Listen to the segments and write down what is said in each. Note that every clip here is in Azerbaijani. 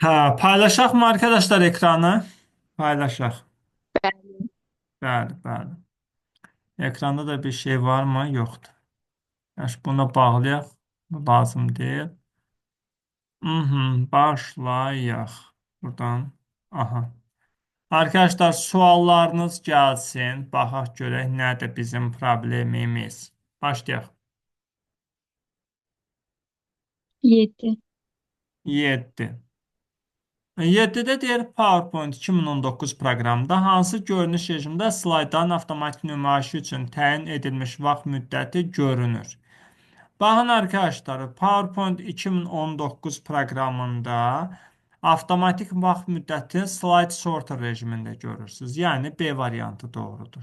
Ha, paylaşaq mı arkadaşlar ekranı? Paylaşaq. Bəli, bəli. Ekranda da bir şey var mı? Yoxdur. Yaş buna bağlayaq. Lazım deyil. Başlayaq. Buradan. Aha. Arkadaşlar suallarınız gəlsin. Baxaq görək nədir bizim problemimiz. Başlayaq. 7. 7. 7-də deyir PowerPoint 2019 proqramında hansı görünüş rejimində slaydların avtomatik nümayişi üçün təyin edilmiş vaxt müddəti görünür? Baxın arkadaşlar, PowerPoint 2019 proqramında avtomatik vaxt müddəti slide sorter rejimində görürsünüz. Yəni B variantı doğrudur.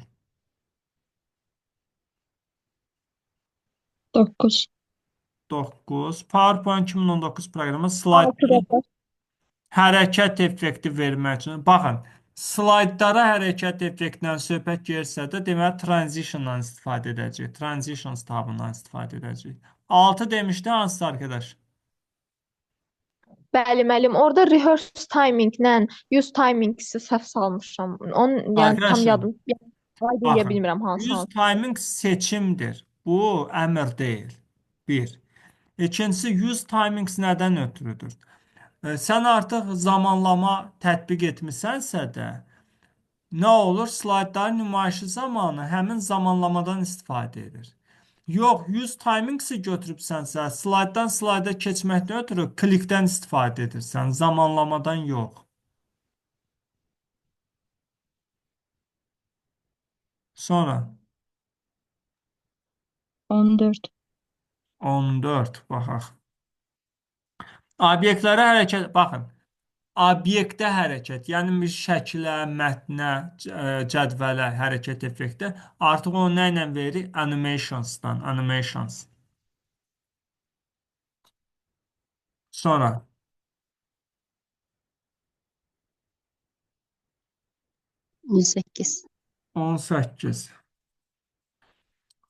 9. 9. PowerPoint 2019 proqramı 6 da slaydları var. hərəkət effekti vermək üçün. Baxın, slaydlara hərəkət effektindən söhbət gəlsə də, deməli transition-dan istifadə edəcəyik. Transitions tabından istifadə edəcəyik. 6 demişdi hansısı arkadaş? Bəli, müəllim. Orada rehearse timing-lə use timing-si səhv salmışam. Onun yəni tam Arkadaşım, yadım. Yəni, slide eləyə baxın. bilmirəm Use hansı. timing seçimdir. Bu əmr deyil. Bir. İkincisi, use timings nədən ötürüdür? Sən artıq zamanlama tətbiq etmisənsə də, nə olur? Slaydların nümayişi zamanı həmin zamanlamadan istifadə edir. Yox, use timings-i götürübsənsə, slayddan slayda keçməkdən ötürü klikdən istifadə edirsən, zamanlamadan yox. Sonra 14. 14 baxaq. Obyektlərə hərəkət, baxın. Obyektə hərəkət, yəni bir şəkilə, mətnə, cədvələ hərəkət effekti artıq onu nə ilə verir? Animationsdan, animations. Sonra 18. 18.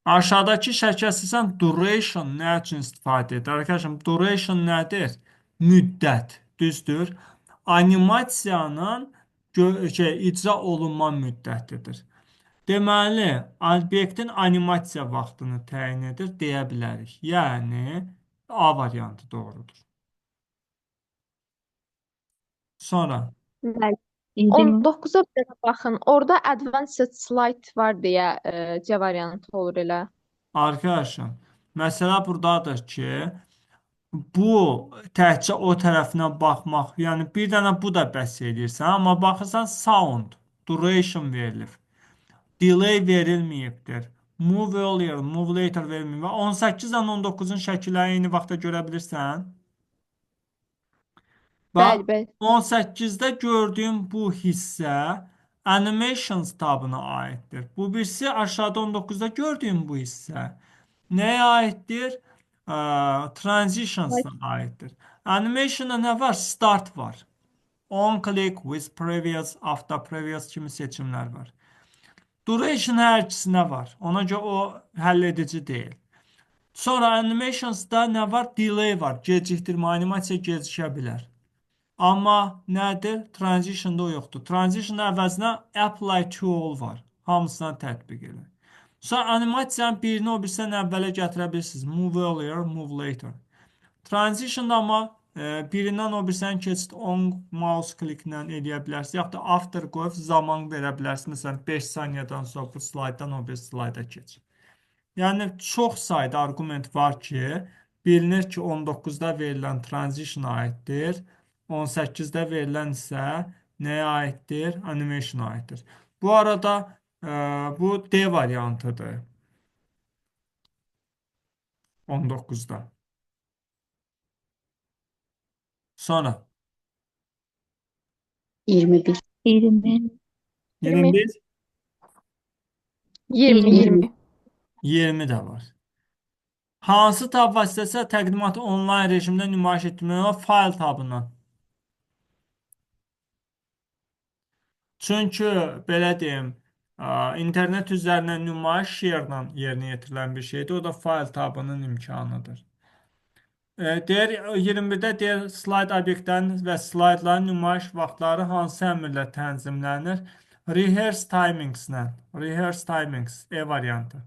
Aşağıdakı şəklə əsasən duration nə üçün istifadə edir? Arkadaşım, duration nədir? Müddət, düzdür? Animasiyanın icra olunma müddətidir. Deməli, obyektin animasiya vaxtını təyin edir, deyə bilərik. Yəni, A variantı doğrudur. Sonra, Bəli. 20. 19-a bir dənə baxın. Orada advanced slide var deyə C variantı olur elə. arkadaşım, məsələ buradadır ki, bu təkcə o tərəfinə baxmaq, yəni bir dənə bu da bəs edirsən, amma baxırsan sound, duration verilir. Delay verilməyibdir. Move earlier, move later verilməyib. 18 ilə 19-un şəkilləri eyni vaxtda görə bilirsən. Bax, Bəli, bəli. 18-də gördüyüm bu hissə animations tabına aiddir. Bu birisi aşağıda 19-da gördüyüm bu hissə nəyə aiddir? Transitions'a aiddir. Animation'da nə var? Start var. On click, with previous, after previous kimi seçimlər var. Duration hər ikisinə var. Ona görə o həll edici deyil. Sonra animations'da nə var? Delay var. Gecikdirmə, animasiya gecikə bilər. Amma nədir? Transition'da o yoxdur. Transition'da əvəzinə apply to all var. Hamısına tətbiq edir. Sonra animasiyanın birini o birisindən əvvələ gətirə bilirsiniz. Move earlier, move later. Transition'da amma birindən o birisinə keçid on mouse kliklə eləyə bilərsiniz. Yaxud da after qoyub zaman verə bilərsiniz. Məsələn, 5 saniyədən sonra bu slaytdan o bir slayda keç. Yəni çox sayda arqument var ki, bilinir ki 19-da verilən transition aiddir, 18-də verilən isə nəyə aiddir? Animation aiddir. Bu arada bu D variantıdır 19-da. Sonra 21. 20. 20. 21, 20. 20. 20. 20 də var. Hansı tab vasitəsilə təqdimatı onlayn rejimdə nümayiş etdirmək olar? Fayl tabından. Çünki belə deyim, internet üzərindən nümayiş share-la yerinə yetirilən bir şeydir. O da fayl tabının imkanıdır. Deyir 21-də deyir slayd obyektlərinin və slaydların nümayiş vaxtları hansı əmrlə tənzimlənir? Rehearse timings ilə. Rehearse timings E variantı.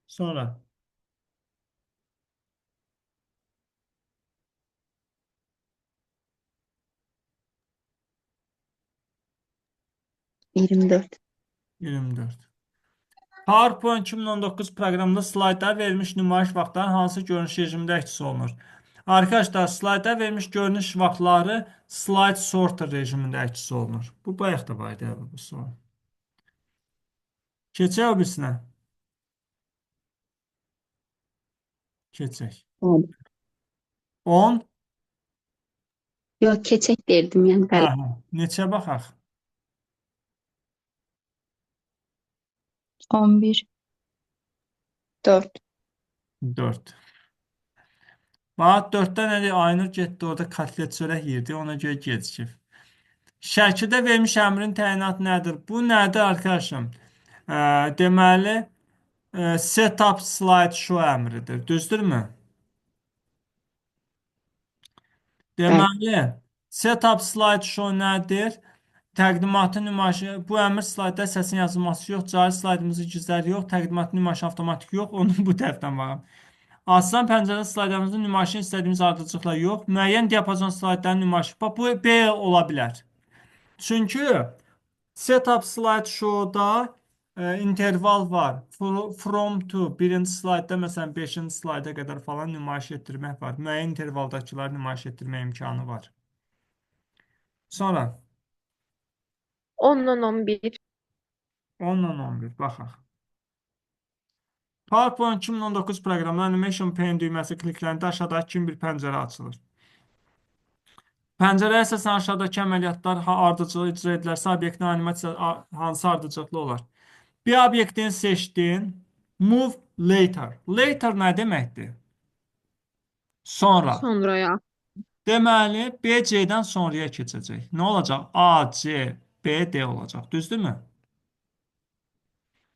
Sonra 24. 24. PowerPoint 2019 proqramında slaytlara verilmiş nümayiş vaxtları hansı görünüş rejimində əks olunur? Arkadaşlar, slaytlara verilmiş görünüş vaxtları slide sorter rejimində əks olunur. Bu bayaq da var idi bu sual. Keçək o birisinə. Keçək. 10. 10. Yox, keçək derdim, yəni bəli. Aha. Neçə baxaq? 11. 4. 4. Bax 4-dən nədir? Aynur getdi orada kotlet çörək yeyirdi. Ona görə gecikib. Şəkildə verilmiş əmrin təyinatı nədir? Bu nədir arkadaşım? Deməli, setup slide show əmridir. Düzdürmü? Bəli. Deməli, setup slide show nədir? Təqdimatın nümayişi, bu əmr slaytda səsin yazılması yox, cari slaydımızı gizlər yox, təqdimatın nümayişi avtomatik yox, onu bu tərəfdən baxın. Aslan pəncərədə slaydlarımızın nümayişini istədiyimiz ardıcılıqla yox, müəyyən diapazon slaydların nümayişi, bax bu B ola bilər. Çünki setup slide show'da interval var. From to birinci slaydda məsələn 5-ci slayda qədər falan nümayiş etdirmək var. Müəyyən intervaldakıları nümayiş etdirmək imkanı var. Sonra 10-dan 11. 10-dan 11 baxaq. PowerPoint 2019 proqramında Animation Pane düyməsi klikləndə aşağıdakı kimi bir pəncərə açılır. Pəncərəyə əsasən aşağıdakı əməliyyatlar ardıcılı icra edilərsə, obyektin animasiya hansı ardıcılıqlı olar? Bir obyektini seçdin, move later. Later nə deməkdir? Sonra. Sonraya. Deməli, B, C-dən sonraya keçəcək. Nə olacaq? A, C, B, D olacaq. Düzdürmü?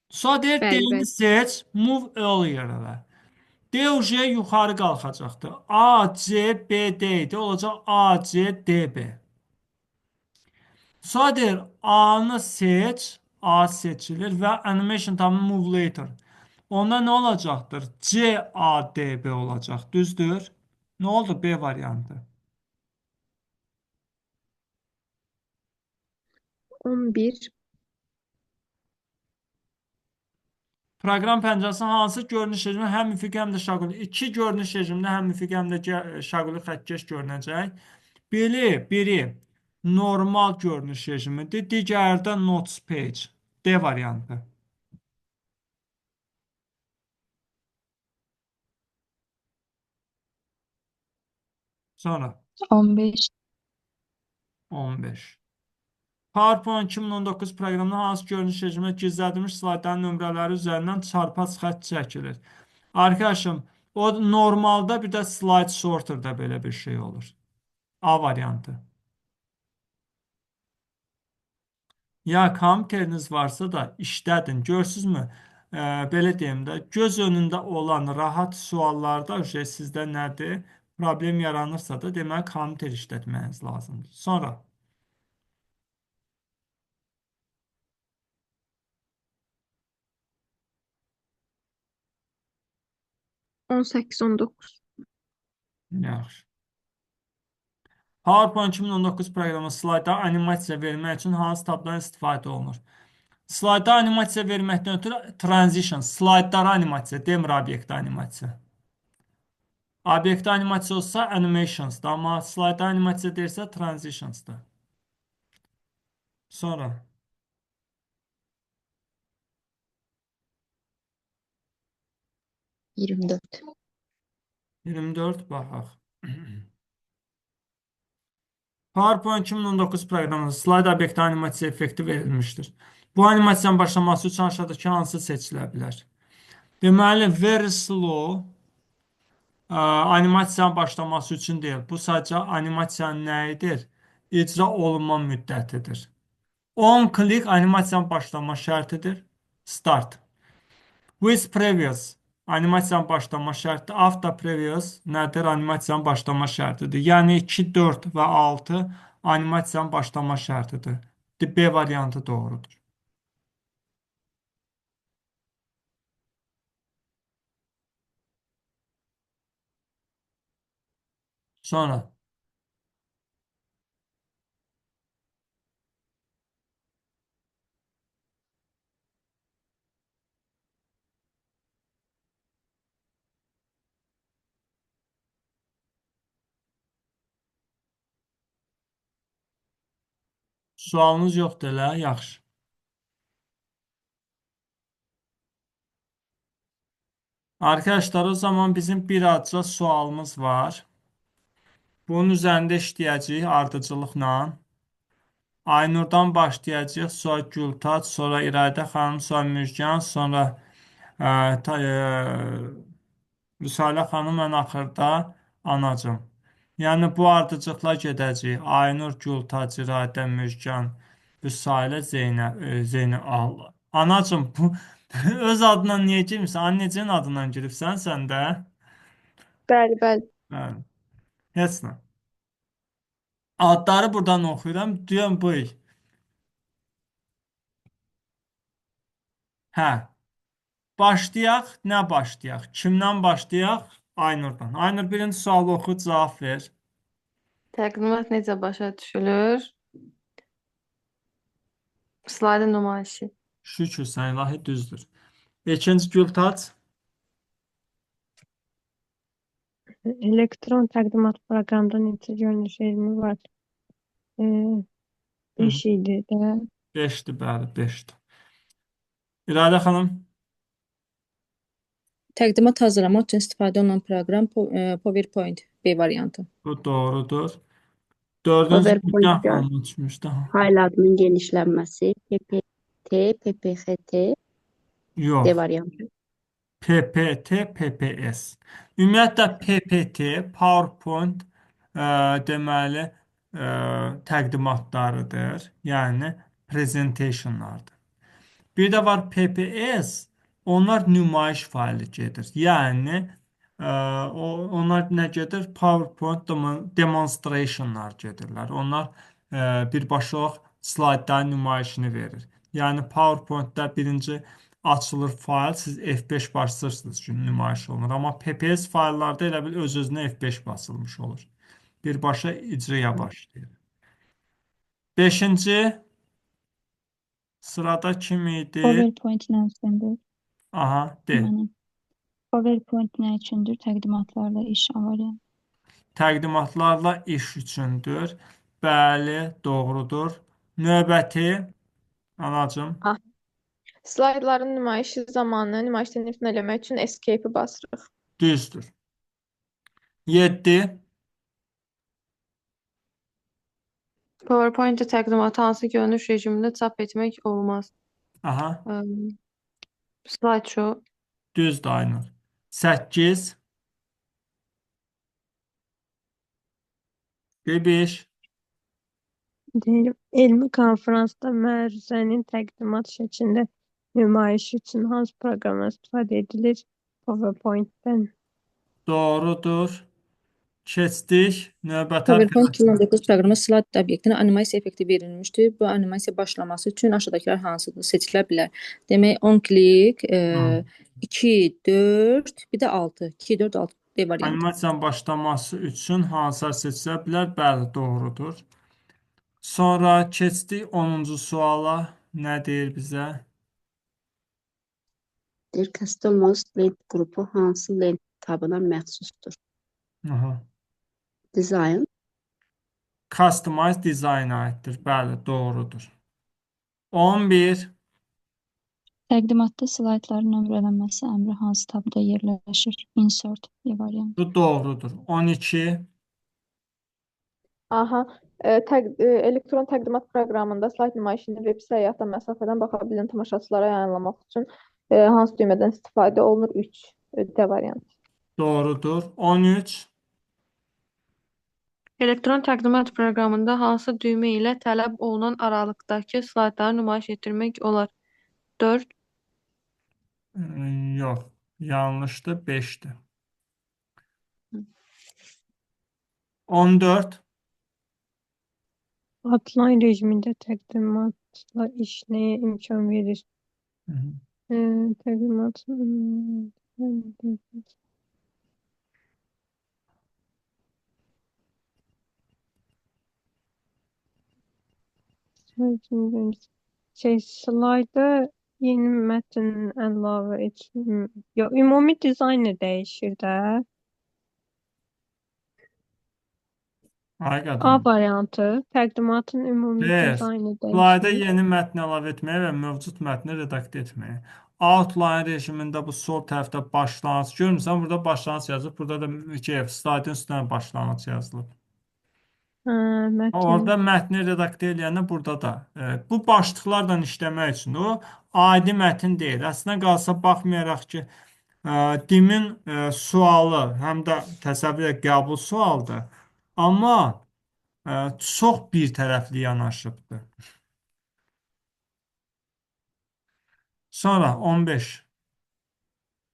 Sonra deyir, Bəli, D-ni bəli. seç, move earlier elə. D ucu yuxarı qalxacaqdır. A, C, B, D idi. Olacaq A, C, D, B. Sonra deyir, A-nı seç. A seçilir və animation tamı move later. Onda nə olacaqdır? C, A, D, B olacaq. Düzdür? Nə oldu B variantı? 11. Proqram pəncərəsinin hansı görünüş rejimi həm üfüqi, həm də şaquli? İki görünüş rejimində həm üfüqi, həm də şaquli xəttkeş görünəcək. Biri normal görünüş rejimidir. Digəri də notes page. D variantı. Sonra 15. 15. PowerPoint 2019 proqramında hansı görünüş rejimində gizlədilmiş slaydların nömrələri üzərindən çarpaz xətt çəkilir? Arkadaşım, o normalda bir də slide sorterdə belə bir şey olur. A variantı. Ya kompüteriniz varsa da işlədin. Görürsünüzmü? Belə deyim də, göz önündə olan rahat suallarda sizdə nədir? Problem yaranırsa da deməli kompüter işlətməyiniz lazımdır. Sonra 18, 19. yaxşı. PowerPoint 2019 proqramı slayda animasiya vermək üçün hansı tabdan istifadə olunur? Slayda animasiya verməkdən ötürü transition, slaydlara animasiya, demir obyekt animasiya. Obyekt animasiya olsa animations'da, amma slayda animasiya deyirsə transitions'da. Sonra 24. 24 baxaq. PowerPoint 2019 proqramında slayd obyekti animasiya effekti verilmişdir. Bu animasiyanın başlaması üçün aşağıdakı hansı seçilə bilər? Deməli, very slow animasiyanın başlaması üçün deyil. Bu sadəcə animasiyanın nə edir? İcra olunma müddətidir. On klik animasiyanın başlama şərtidir. Start. With previous animasiyanın başlama şərti. After previous nədir? Animasiyanın başlama şərtidir. Yəni 2, 4 və 6 animasiyanın başlama şərtidir. B variantı doğrudur. Sonra sualınız yoxdur elə? Yaxşı. Arkadaşlar o zaman bizim bir adca sualımız var. Bunun üzərində işləyəcəyik ardıcılıqla. Aynurdan başlayacağıq, sonra Gültac, sonra İradə xanım, sonra Müjgan, sonra Rüsalə xanım, ən axırda anacım. Yəni bu ardıcıqla gedəcəyik. Aynur, Gültac, İradə, Müjgan, Rüsalə, Zeynə Allah. Anacım, bu öz adından niyə girmirsən? Anneciğin adından giribsən sən də? Bəli, bəli. Bəli. Heç nə. Adları buradan oxuyuram. Deyirəm bu. Hə. Başlayaq. Nə başlayaq? Kimdən başlayaq? Aynurdan. Aynur birinci sualı oxu, cavab ver. Təqdimat necə başa düşülür? Slaydın nümayişi. Şükür sən ilahi düzdür. İkinci Gültac. Elektron təqdimat proqramında neçə görünüş elmi var? Ee, Hı. 5 idi də. 5'dir, bəli, 5'dir. İradə xanım. Təqdimat hazırlamaq üçün istifadə olunan proqram PowerPoint B variantı. Bu doğrudur. Dördüncü PowerPoint Müjgan gör. xanım düşmüşdü. Fayl adının genişlənməsi, PPT, PPXT, Yox. D variantı. PPT, PPS. Ümumiyyətlə PPT, PowerPoint deməli təqdimatlarıdır. Yəni presentationlardır. Bir də var PPS, onlar nümayiş faylı gedir. Yəni onlar nə gedir? PowerPoint demonstrationlar gedirlər. Onlar birbaşa olaraq slaydların nümayişini verir. Yəni PowerPoint-da birinci açılır fayl, siz F5 basırsınız ki, nümayiş olunur. Amma PPS fayllarda elə bil öz-özünə F5 basılmış olur. Birbaşa icraya başlayır. Beşinci sırada kim idi? PowerPoint nə üçündür? Aha, de. Yəni, PowerPoint nə üçündür? Təqdimatlarla iş avariya. Təqdimatlarla iş üçündür. Bəli, doğrudur. Növbəti anacım. Slaydların nümayişi zamanı nümayişdən imtina eləmək üçün escape-i basırıq. Düzdür. 7. PowerPoint təqdimatı hansı görünüş rejimində çap etmək olmaz? Aha, Slideshow. düzdür Aynur. 8. Bebiş. Deyirəm, elmi konfransda məruzənin təqdimat şəklində nümayişi üçün hansı proqramlar istifadə edilir? PowerPoint-dən. Doğrudur. Keçdik. Növbəti PowerPoint operasiya. 2019 proqramı slayd obyektinə animasiya effekti verilmişdir. Bu animasiya başlaması üçün aşağıdakılar hansıdır? Seçilə bilər. Demək 10 klik, 2, 4, bir də 6. 2, 4, 6 D variantı. Animasiyanın başlaması üçün hansılar seçilə bilər? Bəli, doğrudur. Sonra keçdik 10-cu suala. Nə deyir bizə? Deyir, Customized Lent qrupu hansı lent tabına məxsusdur? Aha. Design, Customize design aiddir. Bəli, doğrudur. 11. Təqdimatda slaydların nömrələnməsi əmri hansı tabda yerləşir? Insert D variantı. Bu doğrudur. 12. Aha, elektron təqdimat proqramında slayd nümayişini veb səyyahdan məsafədən baxa bilən tamaşaçılara yayınlamaq üçün hansı düymədən istifadə olunur? 3 D variantı. Doğrudur. 13. Elektron təqdimat proqramında hansı düymə ilə tələb olunan aralıqdakı slaydları nümayiş etdirmək olar? 4, Yox, yanlışdır, 5'dir. 14. Outline rejimində təqdimatla işləyə imkan verir. Hı -hı. Təqdimat slayda yeni mətn əlavə et. Ümumi dizaynı dəyişir də. Ay A qadın. variantı təqdimatın ümumi Deyir, dizaynı slayda dəyişir. yeni mətn əlavə etməyə və mövcud mətni redaktə etməyə. Outline rejimində bu sol tərəfdə başlanğıc görmürsən, burada başlanğıc yazılıb, burada da slaydın üstünə başlanğıc yazılıb. Mətn. Orada mətni redaktə eləyəndə burada da. Bu başlıqlarla işləmək üçün o adi mətn deyil. Əslində qalsa baxmayaraq ki, Dimin sualı həm də təsəvvür et qəbul sualdır. Amma çox bir tərəfli yanaşıbdır. Sonra 15.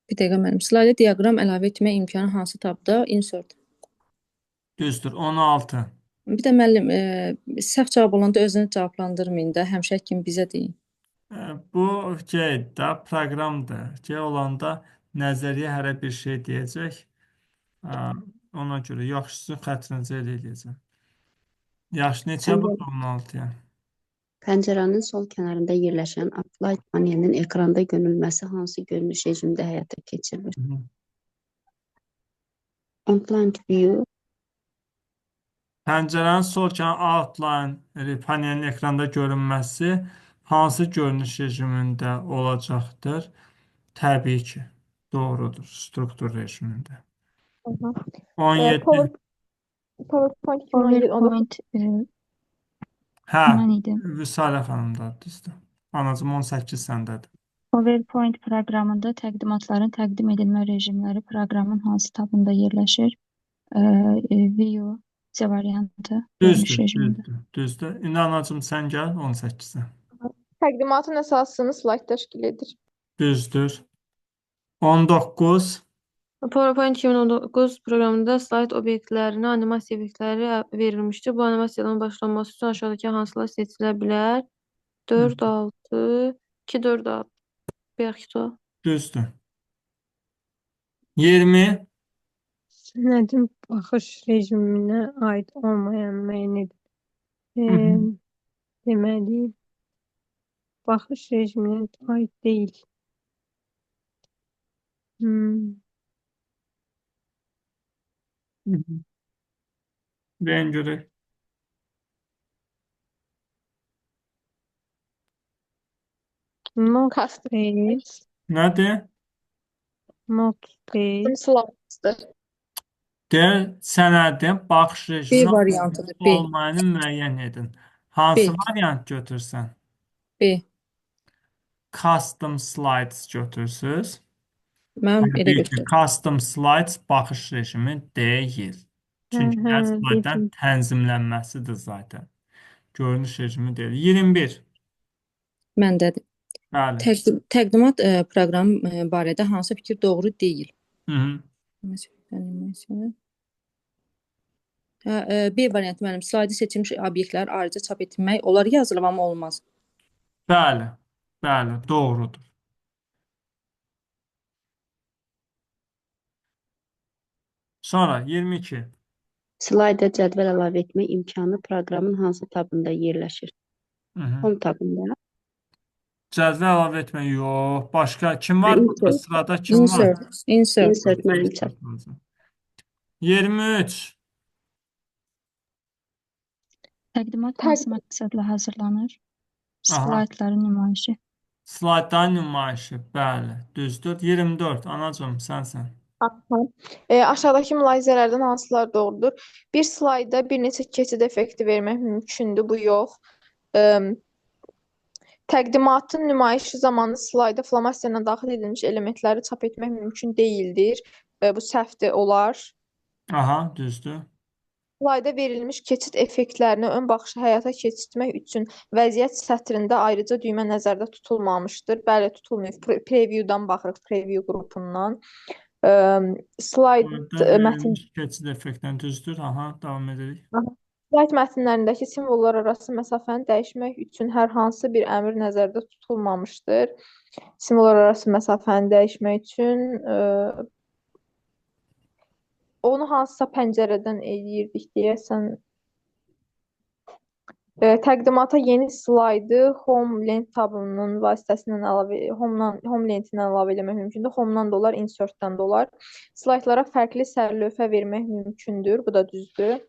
Bir dəqiqə müəllim. Slayda diaqram əlavə etmə imkanı hansı tabda? Insert. Düzdür. 16. Bir də müəllim, səhv cavab olanda özünü cavablandırmayın da, həmişə kimi bizə deyin. Bu da proqramdır. Olanda nəzəriyyə hərə bir şey deyəcək. Ona görə yaxşısı xətrinizə eləyəcəm. Yaxşı, neçə bu 16-ya? Pəncərənin sol kənarında yerləşən Apply panelinin ekranda görünməsi hansı görünüş rejimində həyata keçirilir? On-plan view, Pəncərənin sol kənarı outline panelin ekranda görünməsi hansı görünüş rejimində olacaqdır? Təbii ki, doğrudur. Struktur rejimində. Aha. 17. PowerPoint 2017-19 PowerPoint Hə, mən idim. Vüsalə xanımda düzdür. Anacığım 18 səndədir. PowerPoint proqramında təqdimatların təqdim edilmə rejimləri proqramın hansı tabında yerləşir? View C variantı görünüş Düzdür, rejimində. düzdür. İndi anacığım sən gəl 18-ə. təqdimatın əsasını slayd təşkil edir. Düzdür. 19. PowerPoint 2019 proqramında slayd obyektlərinə animasiya obyektləri verilmişdir. Bu animasiyadan başlanması üçün aşağıdakı hansılar seçilə bilər? 4, 6, 2, 4, 6. Bəyək o. Düzdür. 20. Sənədin baxış rejiminə aid olmayan müəyyən edin. Deməli, baxış rejiminə aid deyil. Deyin görək. Not Custom deyil. Nədir? Not deyil. Slaydsdır. Deyir, sənədin baxış B rejiminə variantıdır. B. olmayanı müəyyən edin. Hansı B. variant götürsən? B. Custom slides götürsüz. Mən elə Təbii ki, götürürəm. custom slides baxış rejimi deyil. Çünki hər slaytdan dedim. tənzimlənməsidir zaten. Görünüş rejimi deyil. 21. Məndədir. Bəli. Təqdimat proqramı barədə hansı fikir doğru deyil? Hı-hı. B variantı müəllim. Slaydı seçilmiş obyektləri ayrıca çap etmək olar yazılıb, amma olmaz. Bəli. Bəli, doğrudur. Sonra 22. slayda cədvəl əlavə etmə imkanı proqramın hansı tabında yerləşir? Hı-hı. Home tabında. Cədvəl əlavə etmək yox. Başqa kim var burada? Insert. Sırada kim var? Insert. Insert mənim çap. 23. Təqdimat hansı məqsədlə hazırlanır? Aha. Slaytların nümayişi. Slaytların nümayişi. Bəli, düzdür. 24. Anacığım, sənsən. Aha. Aşağıdakı mülahizələrdən hansılar doğrudur? Bir slayda bir neçə keçid effekti vermək mümkündür, bu yox. Təqdimatın nümayişi zamanı slayda flomastiya ilə daxil edilmiş elementləri çap etmək mümkün deyildir. Bu səhvdir, olar. Aha, düzdür. Slayda verilmiş keçid effektlərini ön baxışı həyata keçirmək üçün vəziyyət sətrində ayrıca düymə nəzərdə tutulmamışdır. Bəli, tutulmayıb. Preview'dan baxırıq, preview qrupundan. Slayd Burada mətn verilmiş keçid effektdən düzdür. Aha, davam edirik. Slayd mətnlərindəki simvollar arası məsafəni dəyişmək üçün hər hansı bir əmr nəzərdə tutulmamışdır. Simvollar arası məsafəni dəyişmək üçün onu hansısa pəncərədən eləyirdik deyəsən. Təqdimata yeni slaydı Home lent tabının vasitəsilə Home lentindən əlavə etmək mümkündür. Home-dan da olar, Insert-dan da olar. Slaydlara fərqli sərlövhə vermək mümkündür. Bu da düzdür.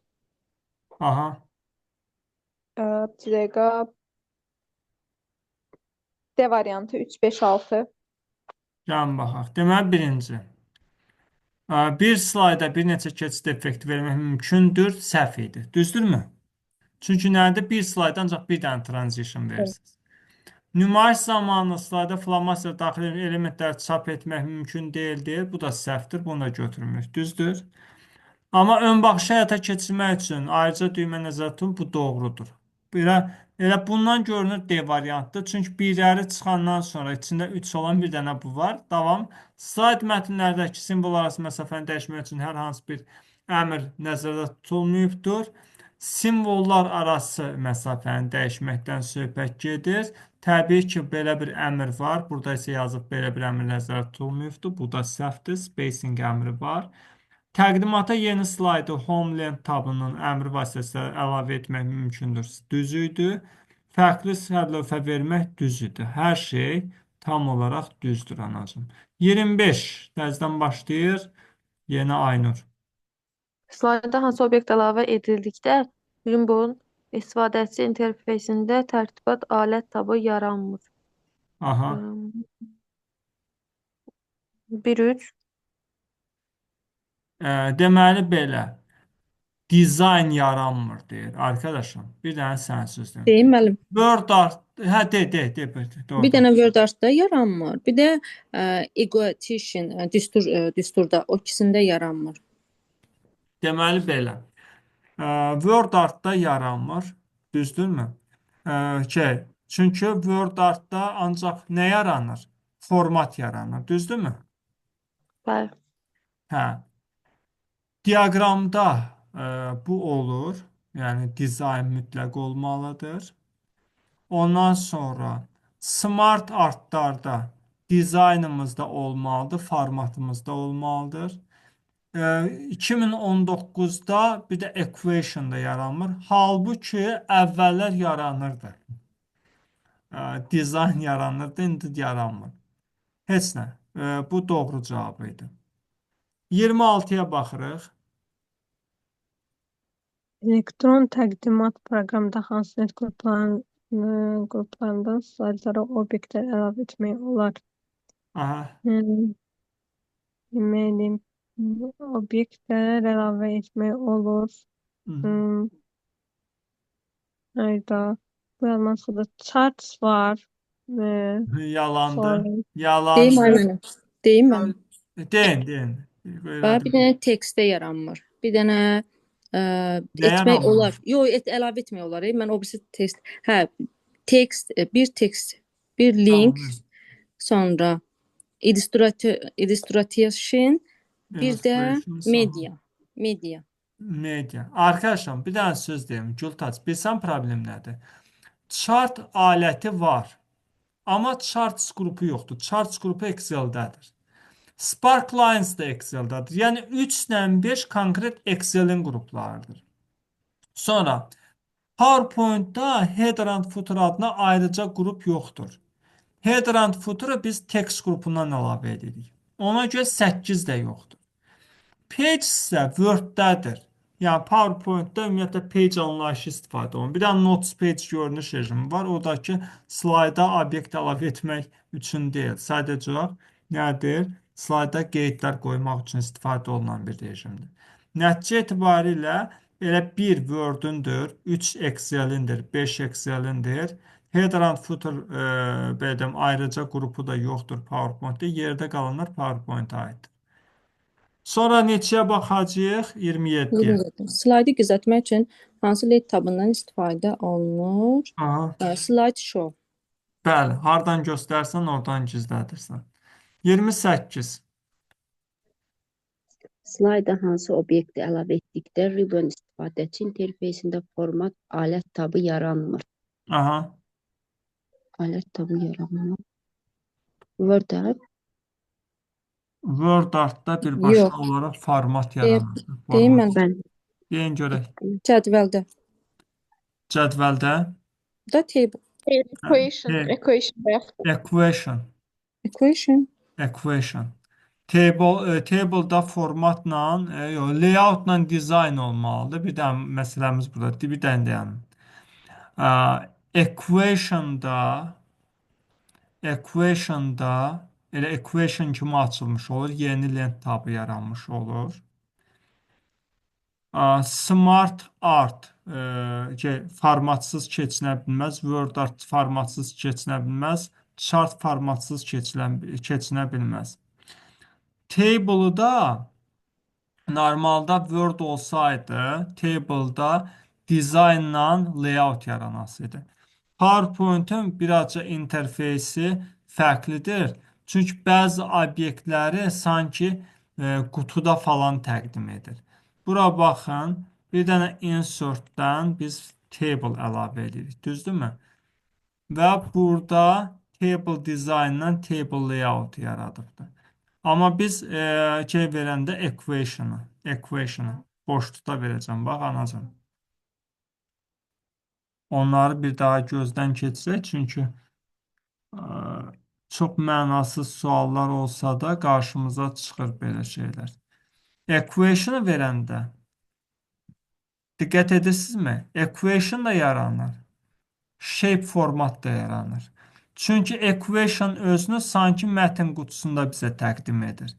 Aha. Bir dəqiqə. D variantı 3, 5, 6. Gəlin baxaq. Deməli, birinci. Bir slayda bir neçə keçid effekti vermək mümkündür, səhv idi. Düzdürmü? Çünki nədir? Bir slayda ancaq bir dənə transition verirsiniz. Nümayiş zamanı slayda flomasiya daxil elementləri çap etmək mümkün deyildir. Bu da səhvdir. Bunu da götürmürük. Düzdür? Amma ön baxışı həyata keçirmək üçün ayrıca düymə nəzərdə tutun, bu doğrudur. Elə bundan görünür D variantdır. Çünki birləri çıxandan sonra içində 3 olan bir dənə bu var. Davam. Slayd mətnlərdəki simvol arası məsafəni dəyişmək üçün hər hansı bir əmr nəzərdə tutulmayıbdır. Simvollar arası məsafəni dəyişməkdən söhbət gedir. Təbii ki, belə bir əmr var. Burada isə yazıb belə bir əmr nəzərdə tutulmayıbdır. Bu da səhvdir. Spacing əmri var. Təqdimata yeni slaydı Homeland tabının əmri vasitəsilə əlavə etmək mümkündür. Düz idi. Fərqli sərlövhə vermək düz idi. Hər şey tam olaraq düzdür anacığım. 25. Təzədən başlayır. Yeni Aynur. Slayda hansı obyekt əlavə edildikdə Jimbo'nun istifadəçi interfeysində tərtibat alət tabı yaranmır. Aha. 1-3. Deməli belə. Dizayn yaranmır deyir. Arkadaşım, bir dənə sən söz deyim. Deyim müəllim. Word art. Hə, de. Bir dənə Word Art'da yaranmır. Bir də Egotition düsturda o ikisində yaranmır. Deməli belə. Word Art'da yaranmır. Düzdürmü? Çünki Word Art'da ancaq nə yaranır? Format yaranır. Düzdürmü? Bəli. Hə. Diaqramda bu olur. Yəni dizayn mütləq olmalıdır. Ondan sonra Smart Art'larda dizaynımızda olmalıdır, formatımızda olmalıdır. 2019'da bir də Equation'da yaranmır. Halbuki əvvəllər yaranırdı. Dizayn yaranırdı, indi yaranmır. Heç nə. Bu doğru cavabı idi. 26'ya baxırıq. Elektron təqdimat proqramında hansı net qruplarından slaydlara obyektlər əlavə etmək olar? Aha. Deməli, obyektlər əlavə etmək olur. Hayda. Bu yazmasında charts var. Yalandı. Sonra Deyim Yalandı. müəllim. Deyim müəllim. Deyin. Bir dənə tekstdə yaranmır. Bir dənə etmək yaranmır? olar. Yox, əlavə etmək olar. Mən o birisi tekst. Hə, tekst, bir link, sonra illustration, bir də media. Arkadaşlar bir dənə söz deyim. Gültaç, bilsən problem nədir? Chart aləti var. Amma charts qrupu yoxdur. Charts qrupu Excel-dədir. Sparklines da Excel-dadır. Yəni 3 ilə 5 konkret Excel-in qruplarıdır. Sonra PowerPoint-da header and footer adına ayrıca qrup yoxdur. Header and footer'ı biz text qrupundan əlavə edirik. Ona görə 8 də yoxdur. Page isə Word-dədir. Yəni PowerPoint-da ümumiyyətlə page anlayışı istifadə olunur. Bir də Notes page görünüş rejimi var. Oradakı slayda obyekt əlavə etmək üçün deyil. Sadəcə olaraq nədir? Slayda qeydlər qoymaq üçün istifadə olunan bir rejimdir. Nəticə etibarilə elə 1 Word-ündür, 3 Excel-indir, 5 Excel-indir. Header and footer ayrıca qrupu da yoxdur PowerPoint-da. Yerdə qalanlar PowerPoint-a aiddir. Sonra neçəyə baxacağıq? 27-yə. 27. Slaydı gizlətmək üçün hansı led tabından istifadə olunur? Aha. Slide show. Bəli, hardan göstərsən, oradan gizlədirsən. 28. Slayda hansı obyekti əlavə etdikdə ribbon istifadəçi interfeysində format alət tabı yaranmır. Aha. Alət tabı yaranmır. Word tab. Word Art'da birbaşa Yox. olaraq format Deyim, yaranır. deyim mən. Bəli. Deyin görək. Cədvəldə. Cədvəldə Da table. Equation, Hey. equation bayaq. equation. Equation. Equation. Table'da formatla, layoutla dizayn olmalıdır. Bir də məsələmiz burada. Bir dənə deyəm. Equation'da elə equation kimi açılmış olur. Yeni lent tabı yaranmış olur. Smart Art formatsız keçinə bilməz. Word Art formatsız keçinə bilməz. Chart formatsız keçinə bilməz. Table'ı da normalda Word olsaydı, table'da dizaynla layout yaranasıdır. PowerPoint'un birazca interfeysi fərqlidir. Çünki bəzi obyektləri sanki qutuda falan təqdim edir. Bura baxın, bir dənə insertdən biz table əlavə edirik, düzdürmü? Və burada table dizaynla table layout yaradıbdır. Amma biz verəndə equation'ı boşluqda verəcəm. Bax, anacan. Onları bir daha gözdən keçirək, çünki çox mənasız suallar olsa da qarşımıza çıxır belə şeylər. Equation'ı verəndə diqqət edirsinizmi? Equation da yaranır. Shape format da yaranır. Çünki equation özünü sanki mətn qutusunda bizə təqdim edir.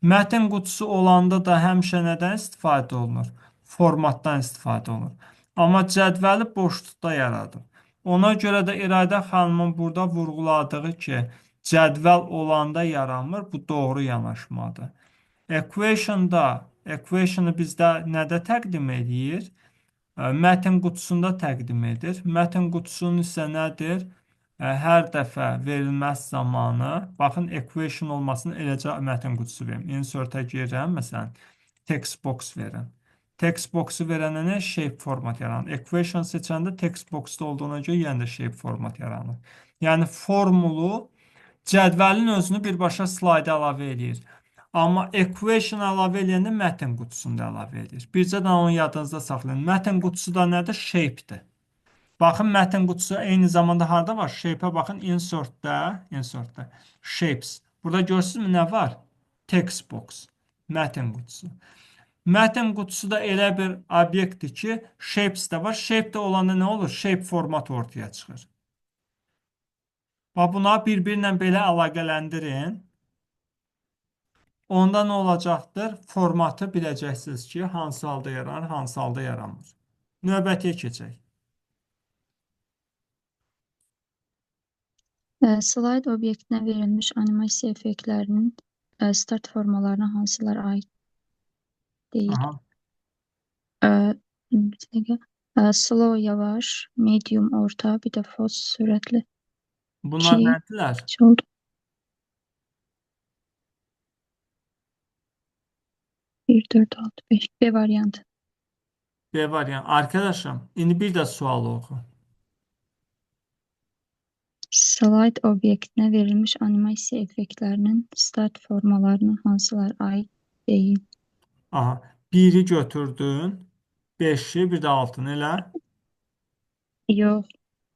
Mətn qutusu olanda da həmişə nədən istifadə olunur? Formatdan istifadə olunur. Amma cədvəli boşluqda yaradır. Ona görə də İradə xanımın burada vurğuladığı ki, cədvəl olanda yaranmır, bu doğru yanaşmadır. Equation'ı bizdə nədə təqdim edir? Mətn qutusunda təqdim edir. Mətn qutusunun isə nədir? Hər dəfə verilməz zamanı, baxın, equation olmasını eləcə mətn qutusu verim. Insert-ə girirəm, məsələn, text box verirəm. Text box'u verəndə nə? Shape format yaranır. Equation seçəndə text box'da olduğuna görə yenə də shape format yaranır. Yəni formulu cədvəlin özünü birbaşa slayda əlavə edir. Amma equation əlavə edəndə mətn qutusunda əlavə edir. Bircə də onu yadınızda saxlayın. Mətn qutusu da nədir? Shape-dir. Baxın, mətn qutusu eyni zamanda harda var? Shape-ə baxın, insertdə, shapes. Burada görürsünüzmü nə var? Text box, mətn qutusu. Mətn qutusu da elə bir obyektdir ki, shapes də var. Shape də olanda nə olur? Shape format ortaya çıxır. Bax, buna bir-birlə belə əlaqələndirin. Onda nə olacaqdır? Formatı biləcəksiniz ki, hansı halda yaranır, hansı halda yaranmır. Növbətiyə keçək. Slide obyektinə verilmiş animasiya effektlərinin start formalarına hansılar aid deyil? Aha. Bir dəqiqə. Slow yavaş, medium orta, bir də fast sürətli. Bunlar İki. nədirlər? Kaç oldu? Bir, dört, altı, beş. B variantı. B variant. Arkadaşım, indi bir də sual oxu. Slide obyektinə verilmiş animasiya effektlərinin start formalarına hansılar aid deyil? Aha. 1-i götürdün, 5-i, bir də 6-nı elə. Yox.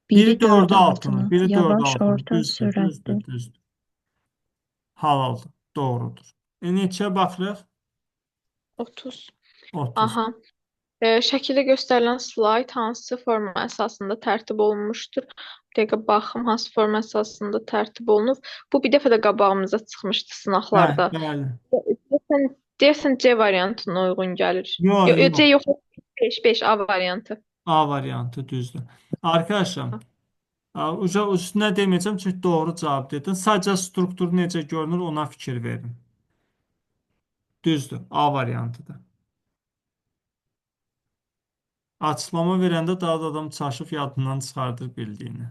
Biri Biri 4'ü 4'ü altını, altını. biri 4'ü Yavaş, altını. orta, Düzdür, sürətli. düzdür, düzdür. Halaldır, doğrudur. Neçəyə baxırıq? 30. 30. Aha. Şəkildə göstərilən slayd hansı forma əsasında tərtib olunmuşdur? Bir dəqiqə baxım, hansı forma əsasında tərtib olunub. Bu bir dəfə də qabağımıza çıxmışdı sınaqlarda. Bəli. Deyəsən C variantına uyğun gəlir. Yox, C yox. yox, 5 A variantı. A variantı düzdür. Arkadaşlar, uca üstünə deməyəcəm çünki doğru cavab dedin. Sadəcə strukturu necə görünür ona fikir verin. Düzdür. A variantıdır. Açıqlama verəndə daha da adam çaşıb yadından çıxardır bildiyini.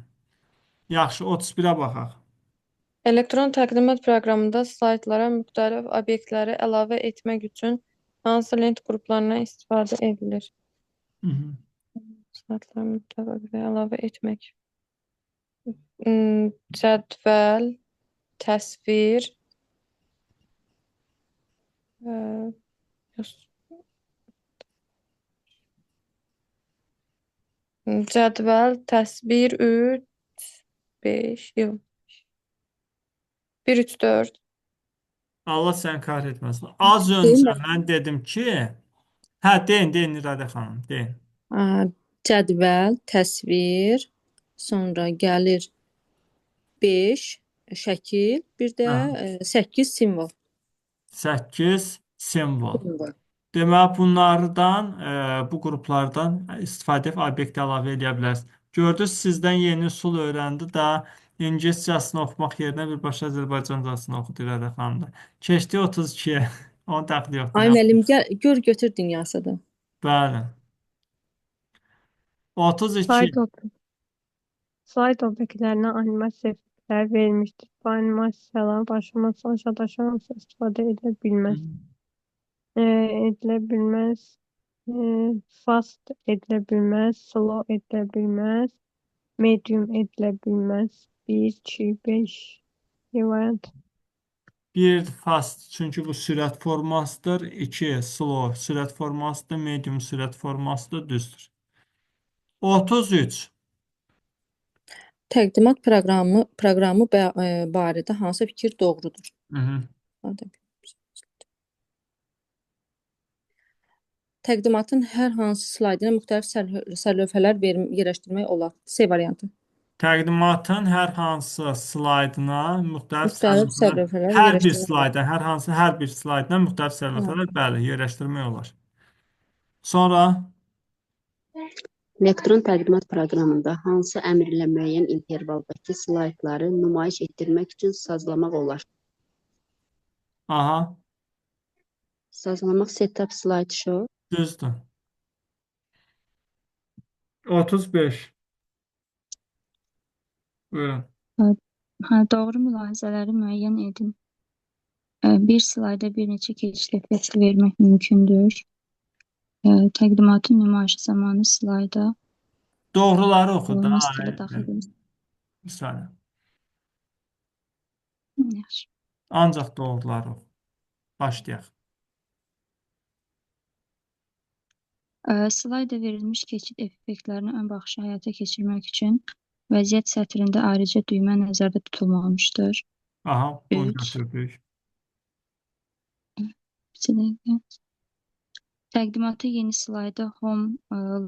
Yaxşı, 31-ə baxaq. Elektron təqdimat proqramında slaytlara müxtəlif obyektləri əlavə etmək üçün hansı lent qruplarından istifadə edilir? Hı -hı. Slaytlara müxtəlif obyektləri əlavə etmək. Cədvəl, təsvir, ə, cədvəl, təsvir, 3, 5, yox. 1, 3, 4. Allah səni kahretməsin. Az Deyim öncə mi? mən dedim ki, hə, deyin İradə xanım, deyin. Cədvəl, təsvir, sonra gəlir 5 şəkil, bir də Hə, 8 simvol. 8 simvol. Deməli, bunlardan, bu qruplardan istifadə edib obyekt əlavə edə bilərsiniz. Gördünüz, sizdən yeni üsul öyrəndi də ingiliscəsini oxumaq yerinə birbaşa Azərbaycancasını oxudu İradə xanım da. Keçdi 32-yə. Onun dəxli yoxdur. Ay müəllim, gör götür dünyasıdır. Bəli. 32. Slide obyektlərinə animasiya effektləri verilmişdir. Bu animasiyaların başlaması aşağıdakı hansı istifadə edilə bilməz? Edilə bilməz. Fast edilə bilməz. Slow edilə bilməz. Medium edilə bilməz. 1, 2, 5. Variant. Bir fast, çünki bu sürət formasıdır. 2 slow sürət formasıdır. Medium sürət formasıdır. Düzdür. 33. Təqdimat proqramı barədə hansı fikir doğrudur? Hı -hı. Təqdimatın hər hansı slaydına müxtəlif sərlövhələr yerləşdirmək olar. C variantı. Təqdimatın hər hansı slaydına müxtəlif Müxtəlif sərlövhələr, sərlövhələr hər bir yerləşdirmək olar. slayda, hər bir slaydına müxtəlif Hə. sərlövhələr, bəli, yerləşdirmək olar. Sonra Elektron təqdimat proqramında hansı əmrlə müəyyən intervaldakı slaytları nümayiş etdirmək üçün sazlamaq olar? aha, Sazlamaq setup slideshow. düzdür. 35. Buyurun. Doğru mülahizələri müəyyən edin. Bir slayda bir neçə keçid effekti vermək mümkündür. Təqdimatın nümayişi zamanı slayda Doğruları oxu da. olma stili daxil edilir. Bir saniyə. Yaxşı. Ancaq doğruları oxu. Başlayaq. Slayda verilmiş keçid effektlərini ön baxışı həyata keçirmək üçün vəziyyət sətrində ayrıca düymə nəzərdə tutulmamışdır. Aha, bunu Üç. götürdük. Bir dəqiqə. Təqdimatı yeni slayda home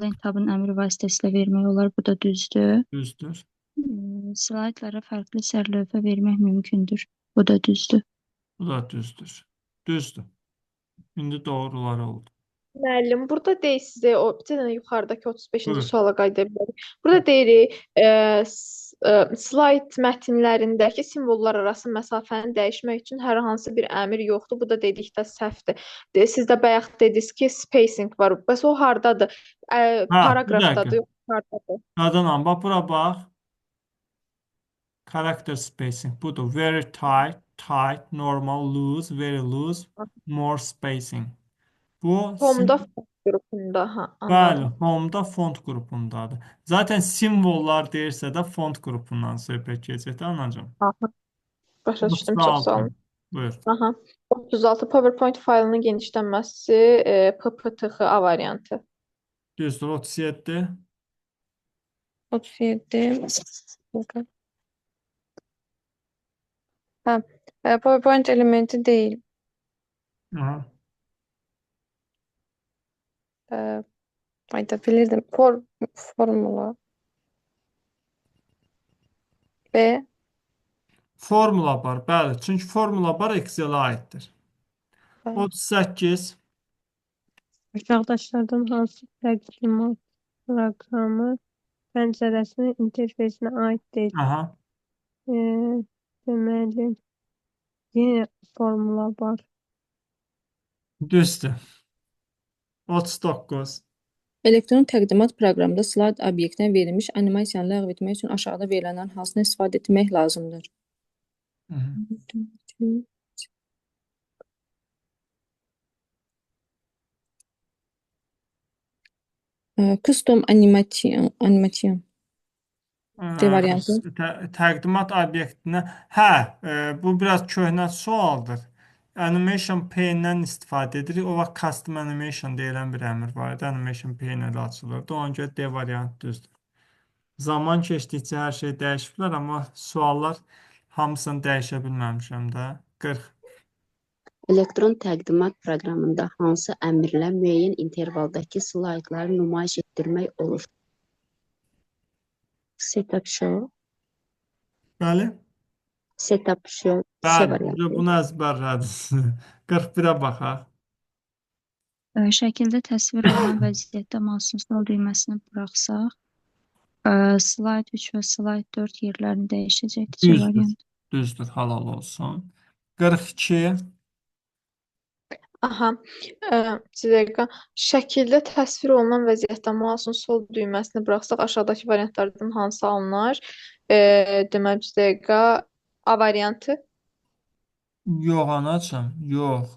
lent tabın əmri vasitəsilə vermək olar. Bu da düzdür. Düzdür. Slaytlara fərqli sərlövhə vermək mümkündür. Bu da düzdür. Bu da düzdür. Düzdür. İndi doğruları oldu. Müəllim, burada deyir sizə o bir dənə yuxarıdakı 35-ci Buyur. suala qayıda bilərik. Burada deyirik, slayd mətnlərindəki simvollar arası məsafəni dəyişmək üçün hər hansı bir əmr yoxdur. Bu da dedikdə səhvdir. Siz də bayaq dediniz ki, spacing var. Bəs o hardadır? Bir Paraqrafdadır, dəqiqə. yox hardadır? Qadanam, bax bura bax. Character spacing budur. Very tight, tight, normal, loose, very loose, more spacing. Bu Home-da font qrupunda, bəli, anladım. Home-da font qrupundadır. Zaten simvollar deyirsə də font qrupundan söhbət gedir, anacığım. Aha, başa düşdüm, çox sağ olun. Buyur. Aha. 36 PowerPoint faylının genişlənməsi PPTX-A variantı. Düzdür, 37. 37. Bakın. Ha, PowerPoint elementi değil. Aha. Ayda bilirdim. Formula. B. Formula var, bəli. Çünki formula bar Excel-ə aiddir. Bəli. 38. Aşağıdaşlardan hansı təqdimat proqramı pəncərəsinin interfeysinə aid deyil? Aha. Deməli, yenə formula var. Düzdür. 39. Elektron təqdimat proqramında slayd obyektinə verilmiş animasiyanı ləğv etmək üçün aşağıda verilənlərin hansını istifadə etmək lazımdır? Hı -hı. Custom animation D variantı. Təqdimat obyektinə. Hə, bu biraz köhnə sualdır. Animation Pane-dən istifadə edirik. O vaxt Custom Animation deyilən bir əmr var idi. Animation Pane ilə açılırdı. Ona görə D variantı düzdür. Zaman keçdikcə hər şey dəyişiblər, amma suallar hamısını dəyişə bilməmişəm də. 40. Elektron təqdimat proqramında hansı əmrlə müəyyən intervaldakı slaydları nümayiş etdirmək olur? Setup show, Bəli? setup show, C Bəli, variantı. bunu əzbərlədim. 41-ə baxaq. Şəkildə təsvir olunan vəziyyətdə mouse'un sol düyməsini buraxsaq, slide 3 və slide 4 yerlərini dəyişəcəkdir. C Düzdür. variantı. Düzdür, halal olsun. 42. Aha, bir dəqiqə. Şəkildə təsvir olunan vəziyyətdə mouse'un sol düyməsini buraxsaq aşağıdakı variantlardan hansı alınar? Deməli, bir dəqiqə. A variantı. Yox anacığım, yox.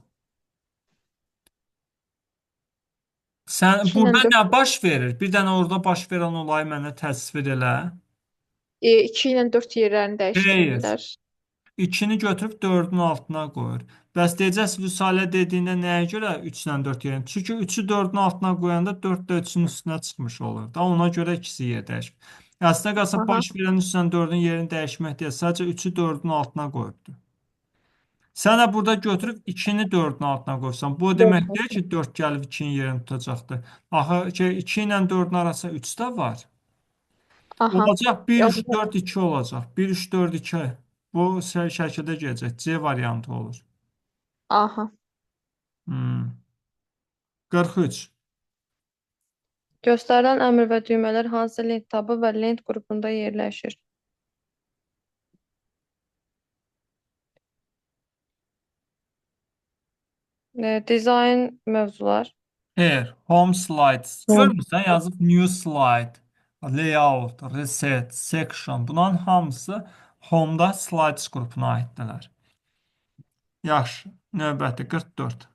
Sən 2 ilə burada 4, nə baş verir? Bir dənə orada baş verən olayı mənə təsvir elə. 2 ilə 4 yerlərini Xeyr. dəyişdirmirlər. 2-ni götürüb 4-ün altına qoyur. Bəs deyəcəks Vüsalə dediyində nəyə görə 3 ilə 4 yerini? Çünki 3-ü 4-ün altına qoyanda 4 də 3-ün üstünə çıxmış olur da. Ona görə ikisi yer dəyişir. Əslində qalsa Aha. baş verən 3 ilə 4-ün yerini dəyişmək deyil. Sadəcə 3-ü 4-ün altına qoyubdur. Sən də burada götürüb 2-ni 4-ün altına qoysan, bu demək deyil ki, 4 gəlib 2-nin yerini tutacaqdır. Axı ki, 2 ilə 4-ün arasında 3 də var. Aha. Olacaq 1, 3, 4, 2 olacaq. 1, 3, 4, 2. Bu şəkildə gələcək. C variantı olur. Aha. 43. Göstərilən əmr və düymələr hansı lent tabı və lent qrupunda yerləşir? Dizayn mövzular. Xeyr, home slides. Görmürsən, yazıb new slide, layout, reset, section. Bunların hamısı home-da slides qrupuna aiddirlər. Yaxşı, növbəti 44.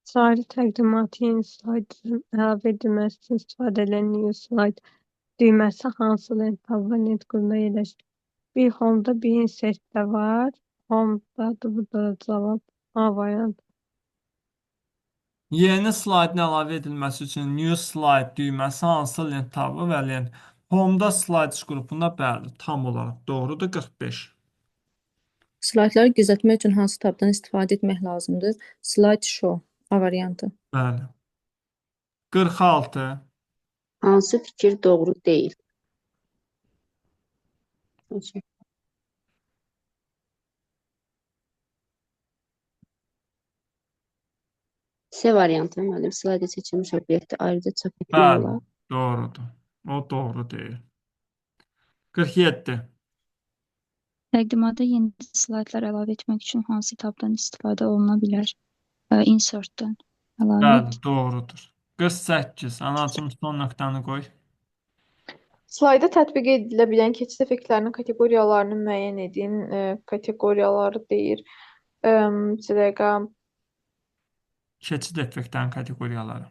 Slide təqdimatı yeni slaydın əlavə edilməsi üçün istifadə edilən new slide düyməsi hansı lent tab və lent qrupunda yerləşir? Bir home'da, bir insertdə var. Home'dadır, burada da cavab A variantı. Yeni slaydın əlavə edilməsi üçün new slide düyməsi hansı lent tabı və lent. Home-da slides qrupunda bəli, tam olaraq doğrudur 45. Slaydları gizlətmək üçün hansı tabdan istifadə etmək lazımdır? Slide show A variantı. Bəli. 46. Hansı fikir doğru deyil? C variantı müəllim. Slayda seçilmiş obyekti ayrıca çap etmək Bəli, olar. doğrudur. O doğru deyil. 47. Təqdimata yeni slaydlar əlavə etmək üçün hansı tabdan istifadə oluna bilər? Insertdən əlavə et. Bəli, doğrudur. 48. Anacığım son nöqtəni qoy. Slayda tətbiq edilə bilən keçid effektlərinin kateqoriyalarını müəyyən edin. Kateqoriyaları deyir. Bir dəqiqə. Keçid effektlərin kateqoriyaları.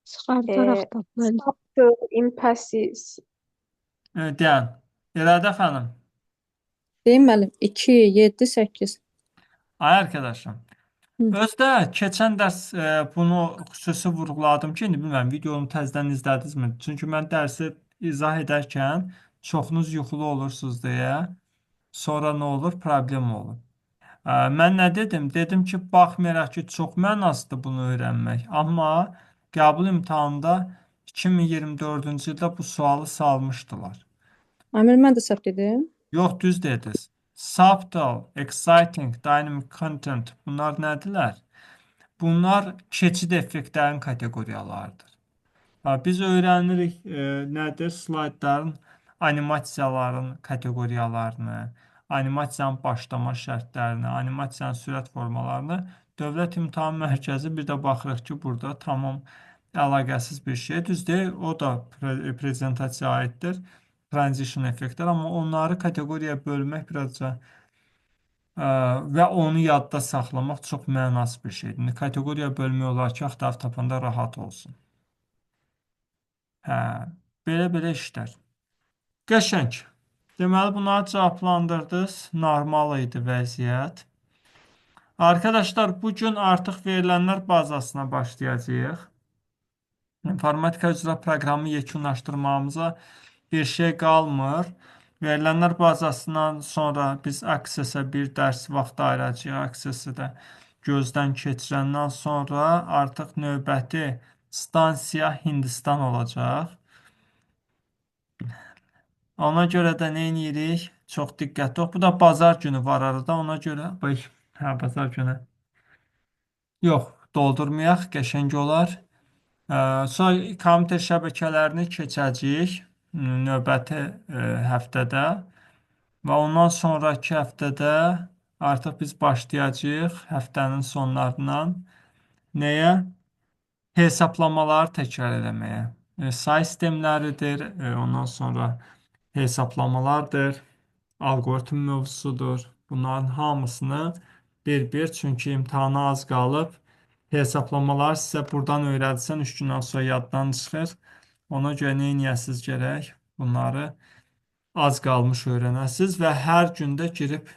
Çıxardaraq tapmalıyıq. Subtle, impassive. Deyən. Elədə xanım. Deyim müəllim 2, 7, 8. Ay arkadaşım. Hı. Özdə keçən dərs bunu xüsusi vurğuladım ki, indi bilmirəm videonu təzədən izlədinizmi? Çünki mən dərsi izah edərkən çoxunuz yuxulu olursunuz deyə sonra nə olur? Problem olur. Mən nə dedim? Dedim ki, baxmayaraq ki, çox mənasızdır bunu öyrənmək. Amma qəbul imtahanında 2024-cü ildə bu sualı salmışdılar. Amir mən də səhv dedim. Yox, düz dediniz. Subtle, exciting, dynamic content bunlar nədirlər? Bunlar keçid effektlərin kateqoriyalarıdır. Biz öyrənirik nədir? Slaydların animasiyaların kateqoriyalarını, animasiyanın başlama şərtlərini, animasiyanın sürət formalarını Dövlət İmtahan Mərkəzi bir də baxırıq ki, burada tamam əlaqəsiz bir şey. Düzdür, o da prezentasiyaya aiddir. Transition effektlər, amma onları kateqoriyaya bölmək birazca və onu yadda saxlamaq çox mənasız bir şeydir. İndi kateqoriya bölmək olar ki, axtarıb tapanda rahat olsun. Hə, belə işlər. Qəşəng. Deməli, bunları cavablandırdınız. Normal idi vəziyyət. Arkadaşlar, bugün artıq verilənlər bazasına başlayacağıq. İnformatika üzrə proqramı yekunlaşdırmamıza bir şey qalmır. Verilənlər bazasından sonra biz Access-ə bir dərs vaxtı ayıracağıq. Access-i də gözdən keçirəndən sonra artıq növbəti stansiya Hindistan olacaq. Ona görə də nə edirik? Çox diqqətli ol. Bu da bazar günü var arada. Ona görə bazar günü. Yox, doldurmayaq, qəşəng olar. Sonra kompüter şəbəkələrini keçəcəyik növbəti həftədə və ondan sonraki həftədə artıq biz başlayacağıq həftənin sonlarından nəyə? Hesablamaları təkrar eləməyə. Say sistemləridir, ondan sonra hesablamalardır, algoritm mövzusudur. Bunların hamısını bir-bir, çünki imtahana az qalıb. Hesablamalar sizə buradan öyrətsən 3 gündən sonra yaddan çıxır. Ona görə nə edəsiniz gərək? Bunları az qalmış öyrənəsiniz və hər gündə girib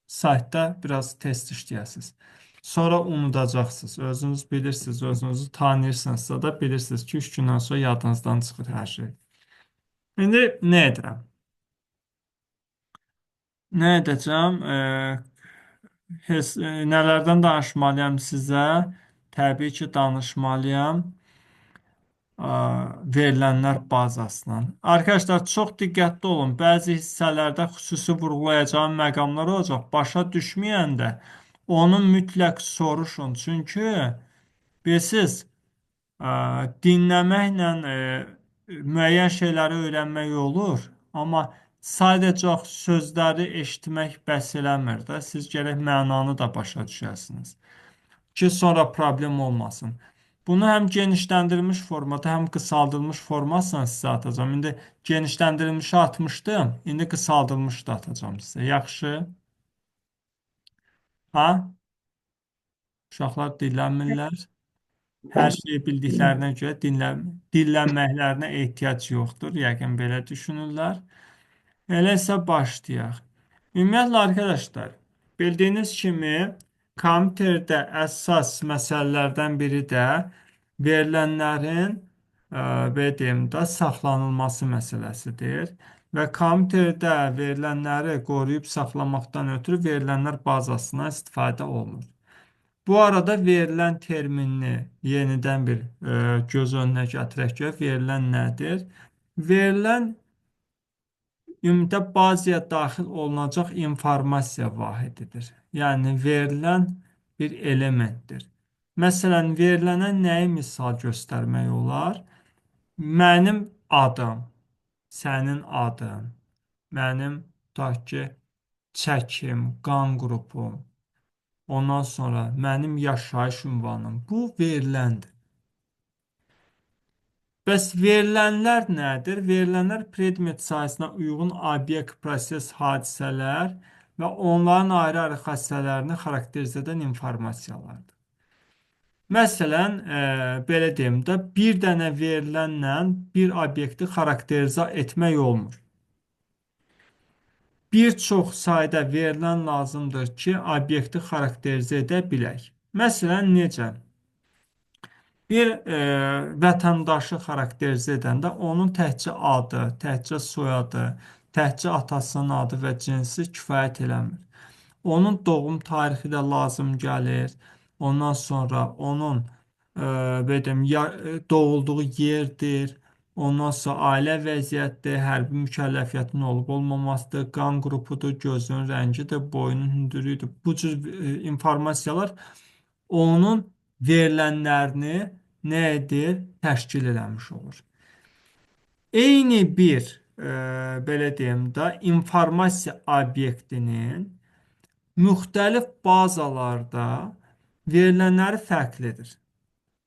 saytda biraz test işləyəsiniz. Sonra unudacaqsınız. Özünüz bilirsiniz, özünüzü tanıyırsınızsa da bilirsiniz ki, 3 gündən sonra yadınızdan çıxır hər şey. İndi nə edirəm? Nə edəcəm? Nələrdən danışmalıyam sizə? Təbii ki, danışmalıyam verilənlər bazasından. Arkadaşlar, çox diqqətli olun. Bəzi hissələrdə xüsusi vurğulayacağım məqamlar olacaq. Başa düşməyəndə onu mütləq soruşun. Çünki bilirsiniz, dinləməklə müəyyən şeyləri öyrənmək olur, amma sadəcə sözləri eşitmək bəs eləmir də. Siz gərək mənanı da başa düşəsiniz ki, sonra problem olmasın. Bunu həm genişləndirilmiş formada, həm qısaldılmış formasına sizə atacağım. İndi genişləndirilmişi atmışdım, indi qısaldılmışı da atacağım sizə. Yaxşı? Ha? Uşaqlar dinlənmirlər. Hər şeyi bildiklərinə görə dinlənməklərinə ehtiyac yoxdur. Yəqin belə düşünürlər. Elə isə başlayaq. Ümumiyyətlə, arkadaşlar, bildiyiniz kimi, kompüterdə əsas məsələlərdən biri də verilənlərin belə deyim də saxlanılması məsələsidir və kompüterdə verilənləri qoruyub saxlamaqdan ötürü verilənlər bazasından istifadə olunur. Bu arada verilən terminini yenidən bir göz önünə gətirək ki, verilən nədir? Verilən ümumiyyətlə bazaya daxil olunacaq informasiya vahididir. Yəni, verilən bir elementdir. Məsələn, verilənə nəyi misal göstərmək olar? Mənim adım, sənin adın, mənim tutaq ki, çəkim, qan qrupum, ondan sonra mənim yaşayış ünvanım. Bu veriləndir. Bəs verilənlər nədir? Verilənlər predmet sayısına uyğun obyekt, proses, hadisələr və onların ayrı-ayrı xassələrini xarakterizə edən informasiyalardır. Məsələn, belə deyim də, bir dənə verilənlə bir obyekti xarakterizə etmək olmur. Bir çox sayda verilən lazımdır ki, obyekti xarakterizə edə bilək. Məsələn, necə? Bir vətəndaşı xarakterizə edəndə onun təkcə adı, təkcə soyadı, təkcə atasının adı və cinsi kifayət eləmir. Onun doğum tarixi də lazım gəlir. Ondan sonra onun doğulduğu yerdir. Ondan sonra ailə vəziyyətdir, hərbi mükəlləfiyyətin olub-olmamasıdır, qan qrupudur, gözünün rəngidir, boyunun hündürlüyüdür. Bu cür informasiyalar onun verilənlərini nə edir? Təşkil eləmiş olur. Eyni bir belə deyim də, informasiya obyektinin müxtəlif bazalarda verilənləri fərqlidir.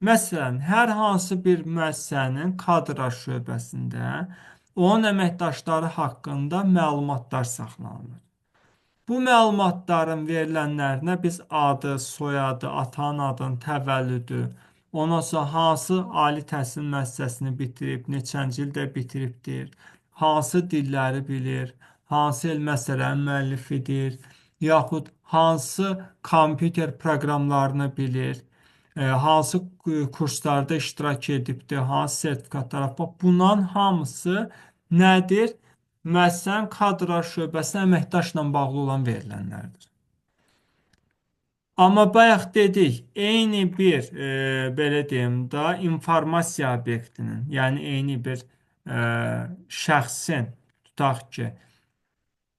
Məsələn, hər hansı bir müəssisənin kadrlar şöbəsində onun əməkdaşları haqqında məlumatlar saxlanılır. Bu məlumatların verilənlərinə biz adı, soyadı, atanın adını, təvəllüdü, ondan sonra hansı ali təhsil müəssisəsini bitirib, neçənci ildə bitiribdir, hansı dilləri bilir, hansı elm məsələnin müəllifidir, yaxud hansı kompüter proqramlarını bilir, hansı kurslarda iştirak edibdir, hansı sertifikatlara. Bunların hamısı nədir? Müəssisənin kadrlar şöbəsinə əməkdaşla bağlı olan verilənlərdir. Amma bayaq dedik, eyni bir, belə deyim də, informasiya obyektinin, yəni eyni bir şəxsin, tutaq ki,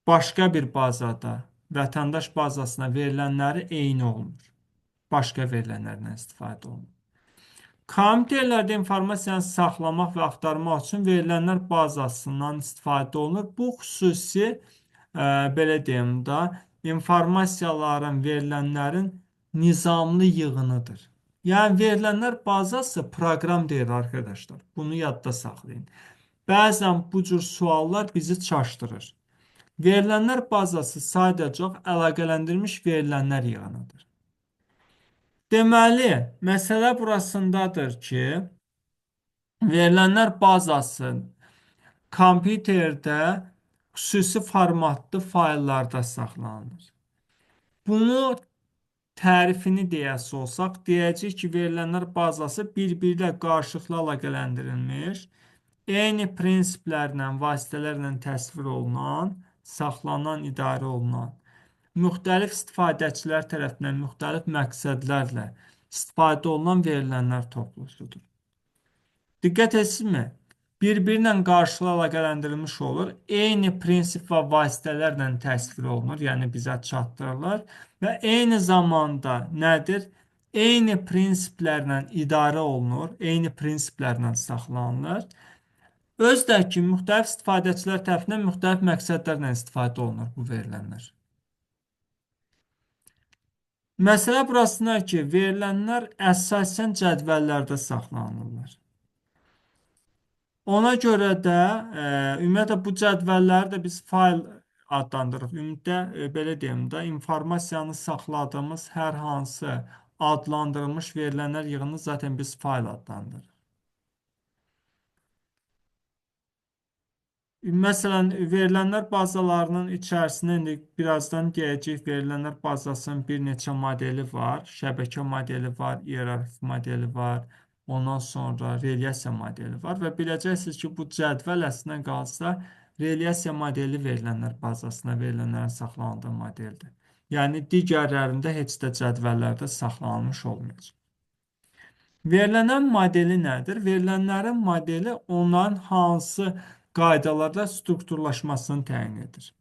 başqa bir bazada, vətəndaş bazasına verilənləri eyni olmur. Başqa verilənlərdən istifadə olunur. Kompüterlərdə informasiyanı saxlamaq və axtarmaq üçün verilənlər bazasından istifadə olunur. Bu xüsusi, belə deyim də, informasiyaların, verilənlərin nizamlı yığınıdır. Yəni, verilənlər bazası proqram deyil, arkadaşlar. Bunu yadda saxlayın. Bəzən bu cür suallar bizi çaşdırır. Verilənlər bazası sadəcə əlaqələndirilmiş verilənlər yığınıdır. Deməli, məsələ burasındadır ki, verilənlər bazası kompüterdə xüsusi formatlı fayllarda saxlanılır. Bunu tərifini deyəsi olsaq, deyəcək ki, verilənlər bazası bir-biri ilə qarşılıqlı əlaqələndirilmiş, eyni prinsiplərlə, vasitələrlə təsvir olunan, saxlanan, idarə olunan, müxtəlif istifadəçilər tərəfindən müxtəlif məqsədlərlə istifadə olunan verilənlər toplusudur. Diqqət etsinizmi? Bir-biri ilə qarşılıqlı əlaqələndirilmiş olur, eyni prinsip və vasitələrlə təsvir olunur, yəni bizə çatdırılır və eyni zamanda nədir? Eyni prinsiplərlə idarə olunur, eyni prinsiplərlə saxlanılır. Özdə ki, müxtəlif istifadəçilər tərəfindən müxtəlif məqsədlərlə istifadə olunur bu verilənlər. Məsələ burasındadır ki, verilənlər əsasən cədvəllərdə saxlanılırlar. Ona görə də ümumiyyətlə bu cədvəlləri də biz fayl adlandırırıq. Ümumiyyətlə belə deyim də, informasiyanı saxladığımız hər hansı adlandırılmış verilənlər yığını zaten biz fayl adlandırırıq. Məsələn, verilənlər bazalarının içərisində indi birazdan deyəcək, verilənlər bazasının bir neçə modeli var. Şəbəkə modeli var, iyerarxik modeli var, ondan sonra relyasiya modeli var və biləcəksiniz ki, bu cədvəl əslində qalsa relyasiya modeli verilənlər bazasına verilənlərin saxlanıldığı modeldir. Yəni, digərlərində heç də cədvəllərdə saxlanılmış olmayacaq. Verilənlərin modeli nədir? Verilənlərin modeli onların hansı qaydalarda strukturlaşmasını təyin edir.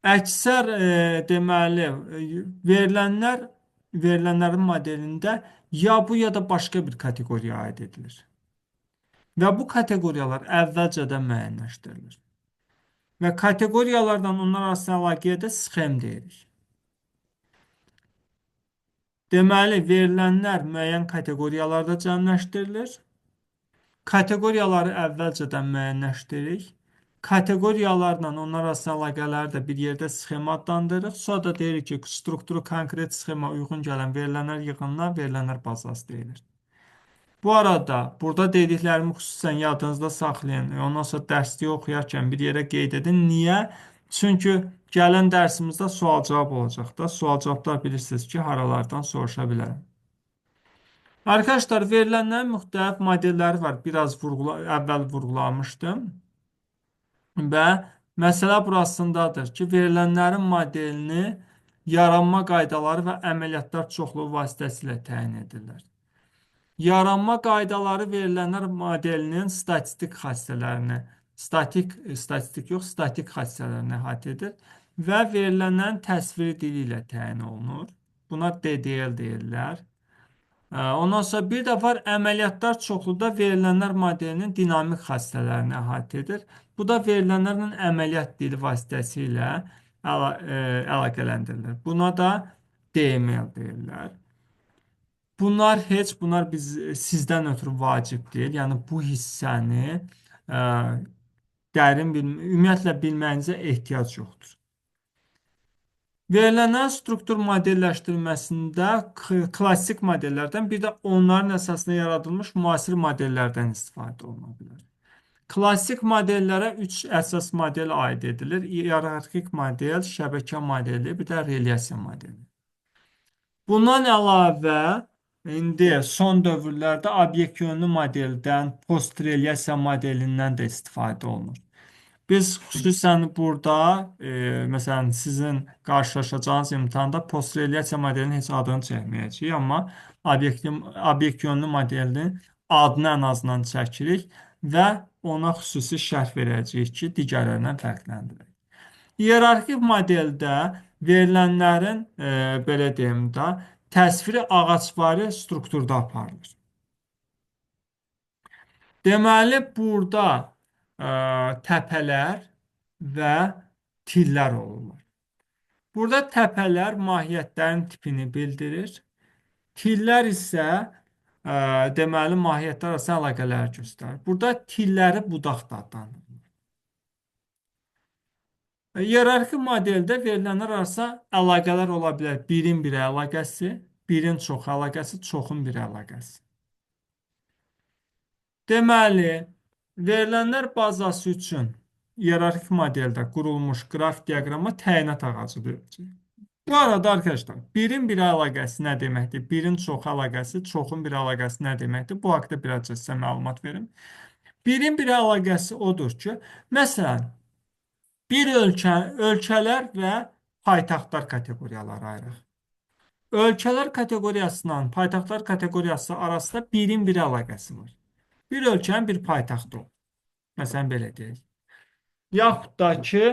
Əksər deməli verilənlərin modelində ya bu ya da başqa bir kateqoriyaya aid edilir. Və bu kateqoriyalar əvvəlcədən müəyyənləşdirilir. Və kateqoriyalardan onlar arasında əlaqəyə də sxem deyirik. Deməli, verilənlər müəyyən kateqoriyalarda cəmləşdirilir. Kateqoriyaları əvvəlcədən müəyyənləşdiririk. Kateqoriyalarla onlar arasında əlaqələri də bir yerdə sxema adlandırırıq. Sonra da deyirik ki, strukturu konkret sxema uyğun gələn verilənlər yığınına verilənlər bazası deyilir. Bu arada, burada dediklərimi xüsusən yadınızda saxlayın. Ondan sonra dərsliyi oxuyarkən bir yerə qeyd edin. Niyə? Çünki gələn dərsimizdə sual-cavab olacaq da. Sual-cavablar bilirsiniz ki, haralardan soruşa bilərəm. Arkadaşlar, verilənlərin müxtəlif modelləri var. Biraz əvvəl vurğulamışdım. Və məsələ burasındadır ki, verilənlərin modelini yaranma qaydaları və əməliyyatlar çoxluğu vasitəsilə təyin edirlər. Yaranma qaydaları verilənlər modelinin statik xassələrini, statik xassələrini əhatə edir və verilənlərin təsviri dili ilə təyin olunur. Buna DDL deyirlər. Ondan sonra bir də var əməliyyatlar çoxluda verilənlər modelinin dinamik xassələrini əhatə edir. Bu da verilənlərlə əməliyyat dili vasitəsilə əlaqələndirilir. Buna da DML deyirlər. Bunlar sizdən ötürü vacib deyil. Yəni bu hissəni ə, ümumiyyətlə bilməyinizə ehtiyac yoxdur. Verilənlərin struktur modelləşdirilməsində klassik modellərdən bir də onların əsasında yaradılmış müasir modellərdən istifadə oluna bilər. Klassik modellərə 3 əsas model aid edilir. İyerarxik model, şəbəkə modeli, bir də relyasiya modeli. Bundan əlavə, indi son dövrlərdə obyekt yönlü modeldən, post-relyasiya modelindən də istifadə olunur. Biz xüsusən burada, məsələn, sizin qarşılaşacağınız imtahanda post-relyasiya modelinin heç adını çəkməyəcəyik, amma obyekt yönlü modelinin adını ən azından çəkirik və ona xüsusi şərh verəcəyik ki, digərlərindən fərqləndirək. İyerarxik modeldə verilənlərin, belə deyim də, təsviri ağacvari strukturda aparılır. Deməli, burada təpələr və tillər olurlar. Burada təpələr mahiyyətlərin tipini bildirir. Tillər isə deməli mahiyyətlər arasında əlaqələr göstərir. Burada tilləri budaq da adlandırılır. İyerarxi modeldə verilənlər arasında əlaqələr ola bilər. Birin bir əlaqəsi, birin çox əlaqəsi, çoxun bir əlaqəsi. Deməli, verilənlər bazası üçün iyerarxik modeldə qurulmuş qrafik diaqrama təyinat ağacı deyiləcək. Bu arada arkadaşlar, birin bir əlaqəsi nə deməkdir? Birin çox əlaqəsi, çoxun bir əlaqəsi nə deməkdir? Bu haqda birazca sizə məlumat verim. Birin bir əlaqəsi odur ki, məsələn, bir ölkələr və paytaxtlar kateqoriyaları ayıraq. Ölkələr kateqoriyasından paytaxtlar kateqoriyası arasında birin bir əlaqəsi var. Bir ölkənin bir paytaxtı olur. Məsələn, belə deyək. Yaxud da ki,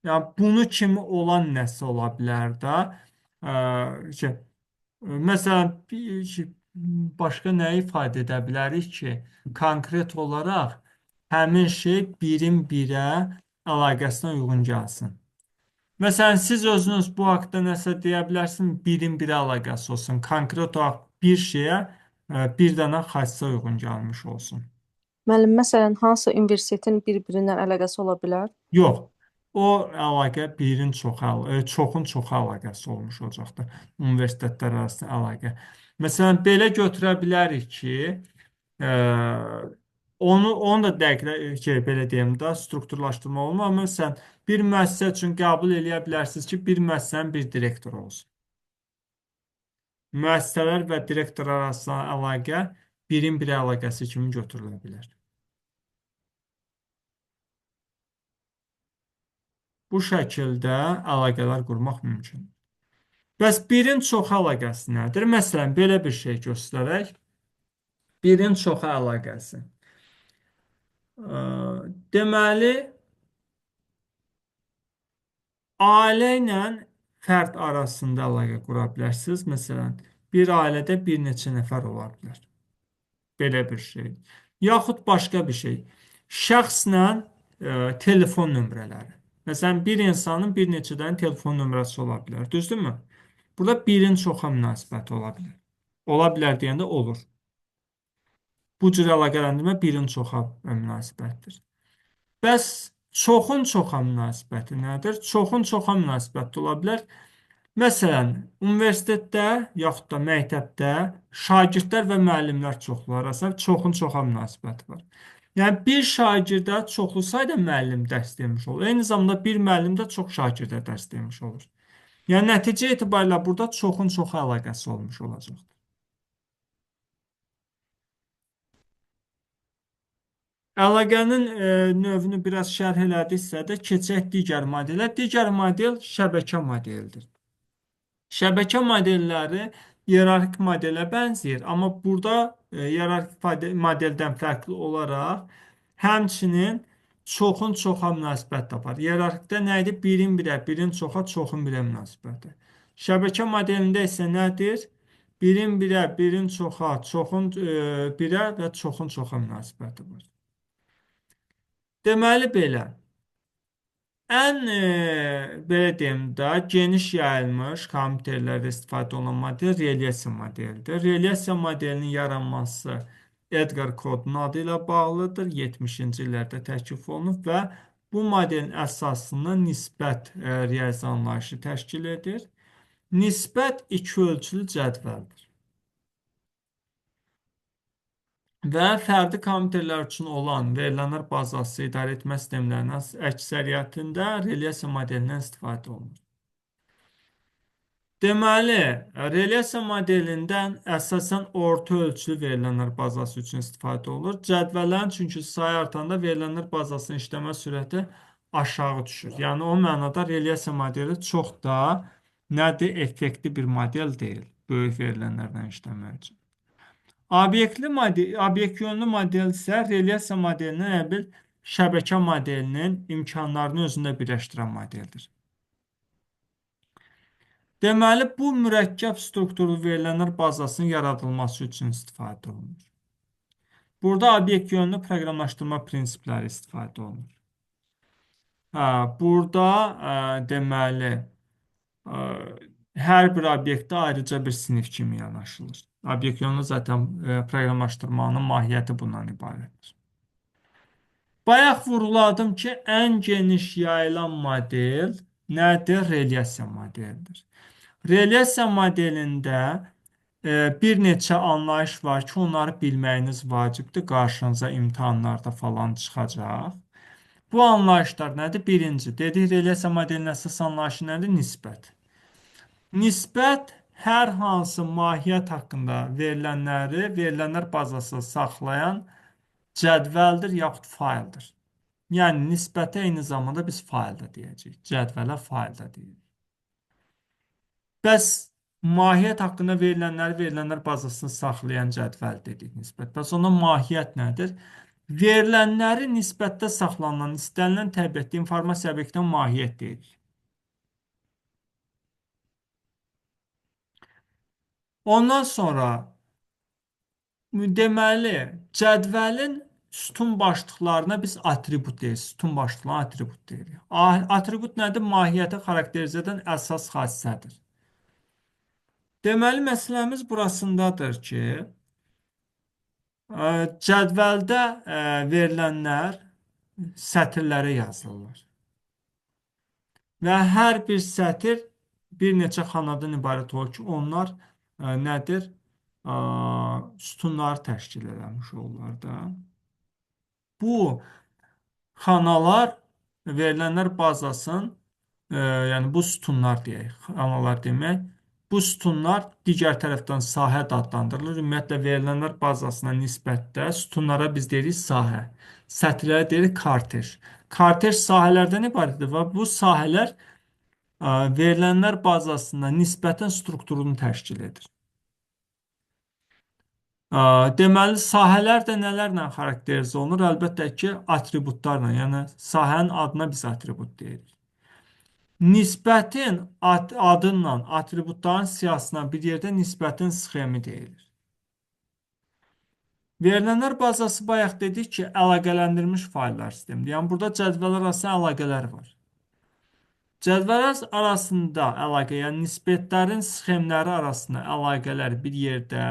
yəni bunu kimi olan nəsə ola bilər də. Məsələn, başqa nə ifadə edə bilərik ki, konkret olaraq həmin şey birin birə əlaqəsinə uyğun gəlsin. Məsələn, siz özünüz bu haqda nəsə deyə bilərsiniz, birin birə əlaqəsi olsun. Konkret olaraq bir şeyə bir dənə xassə uyğun gəlmiş olsun. Müəllim, məsələn, hansı universitetin bir-birindən əlaqəsi ola bilər? Yox. O əlaqə çoxun çox əlaqəsi olmuş olacaqdır. Universitetlər arasında əlaqə. Məsələn, belə götürə bilərik ki, onu da dəqiq belə deyim də, strukturlaşdırma olmur. Məsələn, bir müəssisə üçün qəbul eləyə bilərsiniz ki, bir müəssisənin bir direktoru olsun. Müəssisələr və direktor arasında əlaqə birin bir əlaqəsi kimi götürülə bilər. Bu şəkildə əlaqələr qurmaq mümkündür. Bəs birin çox əlaqəsi nədir? Məsələn, belə bir şey göstərək. Birin çox əlaqəsi. Deməli, ailə ilə fərd arasında əlaqə qura bilərsiniz. Məsələn, bir ailədə bir neçə nəfər ola bilər. Belə bir şey. Yaxud başqa bir şey. Şəxslə telefon nömrələri. Məsələn, bir insanın bir neçə dənə telefon nömrəsi ola bilər. Düzdürmü? Burada birin çoxa münasibəti ola bilər. Ola bilər deyəndə olur. Bu cür əlaqələndirmə birin çoxa münasibətdir. Bəs çoxun çoxa münasibəti nədir? Çoxun çoxa münasibəti ola bilər. Məsələn, universitetdə yaxud da məktəbdə şagirdlər və müəllimlər çoxluğu arasında çoxun çoxa münasibəti var. Yəni, bir şagirdə çoxlu sayda müəllim dərs demiş olur. Eyni zamanda bir müəllim də çox şagirdə dərs demiş olur. Yəni, nəticə etibarilə burada çoxun çoxa əlaqəsi olmuş olacaqdır. Əlaqənin növünü biraz şərh elədiksə də keçək digər modelə. Digər model şəbəkə modelidir. Şəbəkə modelləri iyerarxik modelə bənzəyir, amma burada iyerarxik modeldən fərqli olaraq həmçinin çoxun çoxa münasibət tapar. İyerarxikdə nə idi? Birin birə, birin çoxa, çoxun birə münasibəti. Şəbəkə modelində isə nədir? Birin birə, birin çoxa, çoxun birə və çoxun çoxa münasibəti var. Deməli belə. Ən belə deyim də, geniş yayılmış kompüterlərdə istifadə olunan model relyasiya modelidir. Relyasiya modelinin yaranması Edgar kodunun adı ilə bağlıdır. 70-ci illərdə təklif olunub və bu modelin əsasını nisbət riyazi anlayışı təşkil edir. Nisbət iki ölçülü cədvəldir. Və fərdi kompüterlər üçün olan verilənlər bazası idarə etmə sistemlərinin əksəriyyətində relyasiya modelindən istifadə olunur. Deməli, relyasiya modelindən əsasən orta ölçülü verilənlər bazası üçün istifadə olunur. Cədvəllərin çünki sayı artanda verilənlər bazasının işləmə sürəti aşağı düşür. Yəni o mənada relyasiya modeli çox da nədir, effektiv bir model deyil böyük verilənlərdən işləmək üçün. Obyekt yönlü model isə relyasiya modelinin elə bil şəbəkə modelinin imkanlarını özündə birləşdirən modeldir. Deməli, bu mürəkkəb strukturlu verilənlər bazasının yaradılması üçün istifadə olunur. Burada obyekt yönlü proqramlaşdırma prinsipləri istifadə olunur. Burada deməli hər bir obyektə ayrıca bir sinif kimi yanaşılır. Obyekt yönlü zaten proqramlaşdırmanın mahiyyəti bundan ibarətdir. Bayaq vurguladım ki, ən geniş yayılan model nədir? Relyasiya modelidir. Relyasiya modelində bir neçə anlayış var ki, onları bilməyiniz vacibdir. Qarşınıza imtahanlarda falan çıxacaq. Bu anlayışlar nədir? Birinci, dedik relyasiya modelinin əsas anlayışı nədir? Nisbət. Nisbət hər hansı mahiyyət haqqında verilənləri verilənlər bazasında saxlayan cədvəldir yaxud fayldır. Yəni nisbətə eyni zamanda biz fayl da deyəcəyik. Cədvələ fayl da deyirik. Bəs mahiyyət haqqında verilənləri verilənlər bazasında saxlayan cədvəl dedik nisbət. Bəs ona mahiyyət nədir? Verilənləri nisbətdə saxlanan istənilən təbiətdə informasiya obyektinə mahiyyət deyirik. Ondan sonra deməli cədvəlin sütun başlıqlarına biz atribut deyirik. Sütun başlıqlarına atribut deyirik. Atribut nədir? Mahiyyəti xarakterizə edən əsas xassədir. Deməli məsələmiz burasındadır ki, cədvəldə verilənlər sətirlərə yazılır. Və hər bir sətir bir neçə xanadan ibarət olur ki, onlar nədir? Sütunları təşkil eləmiş olurlar da. Bu xanalar verilənlər bazasının, yəni bu sütunlar deyək, xanalar demək. Bu sütunlar digər tərəfdən sahə də adlandırılır. Ümumiyyətlə verilənlər bazasına nisbətdə sütunlara biz deyirik sahə. Sətirlərə deyirik kortej. Kortej sahələrdən ibarətdir və bu sahələr verilənlər bazasında nisbətən strukturunu təşkil edir. Deməli, sahələr də nələrlə xarakterizə olunur? Əlbəttə ki, atributlarla, yəni sahənin adına biz atribut deyirik. Nisbətin adından atributların siyahısına bir yerdə nisbətin sxemi deyilir. Verilənlər bazası bayaq dedik ki, əlaqələndirilmiş fayllar sistemidir. Yəni, burada cədvəl arasında əlaqələr var. Cədvəl arasında əlaqə, yəni nisbətlərin sxemləri arasında əlaqələr bir yerdə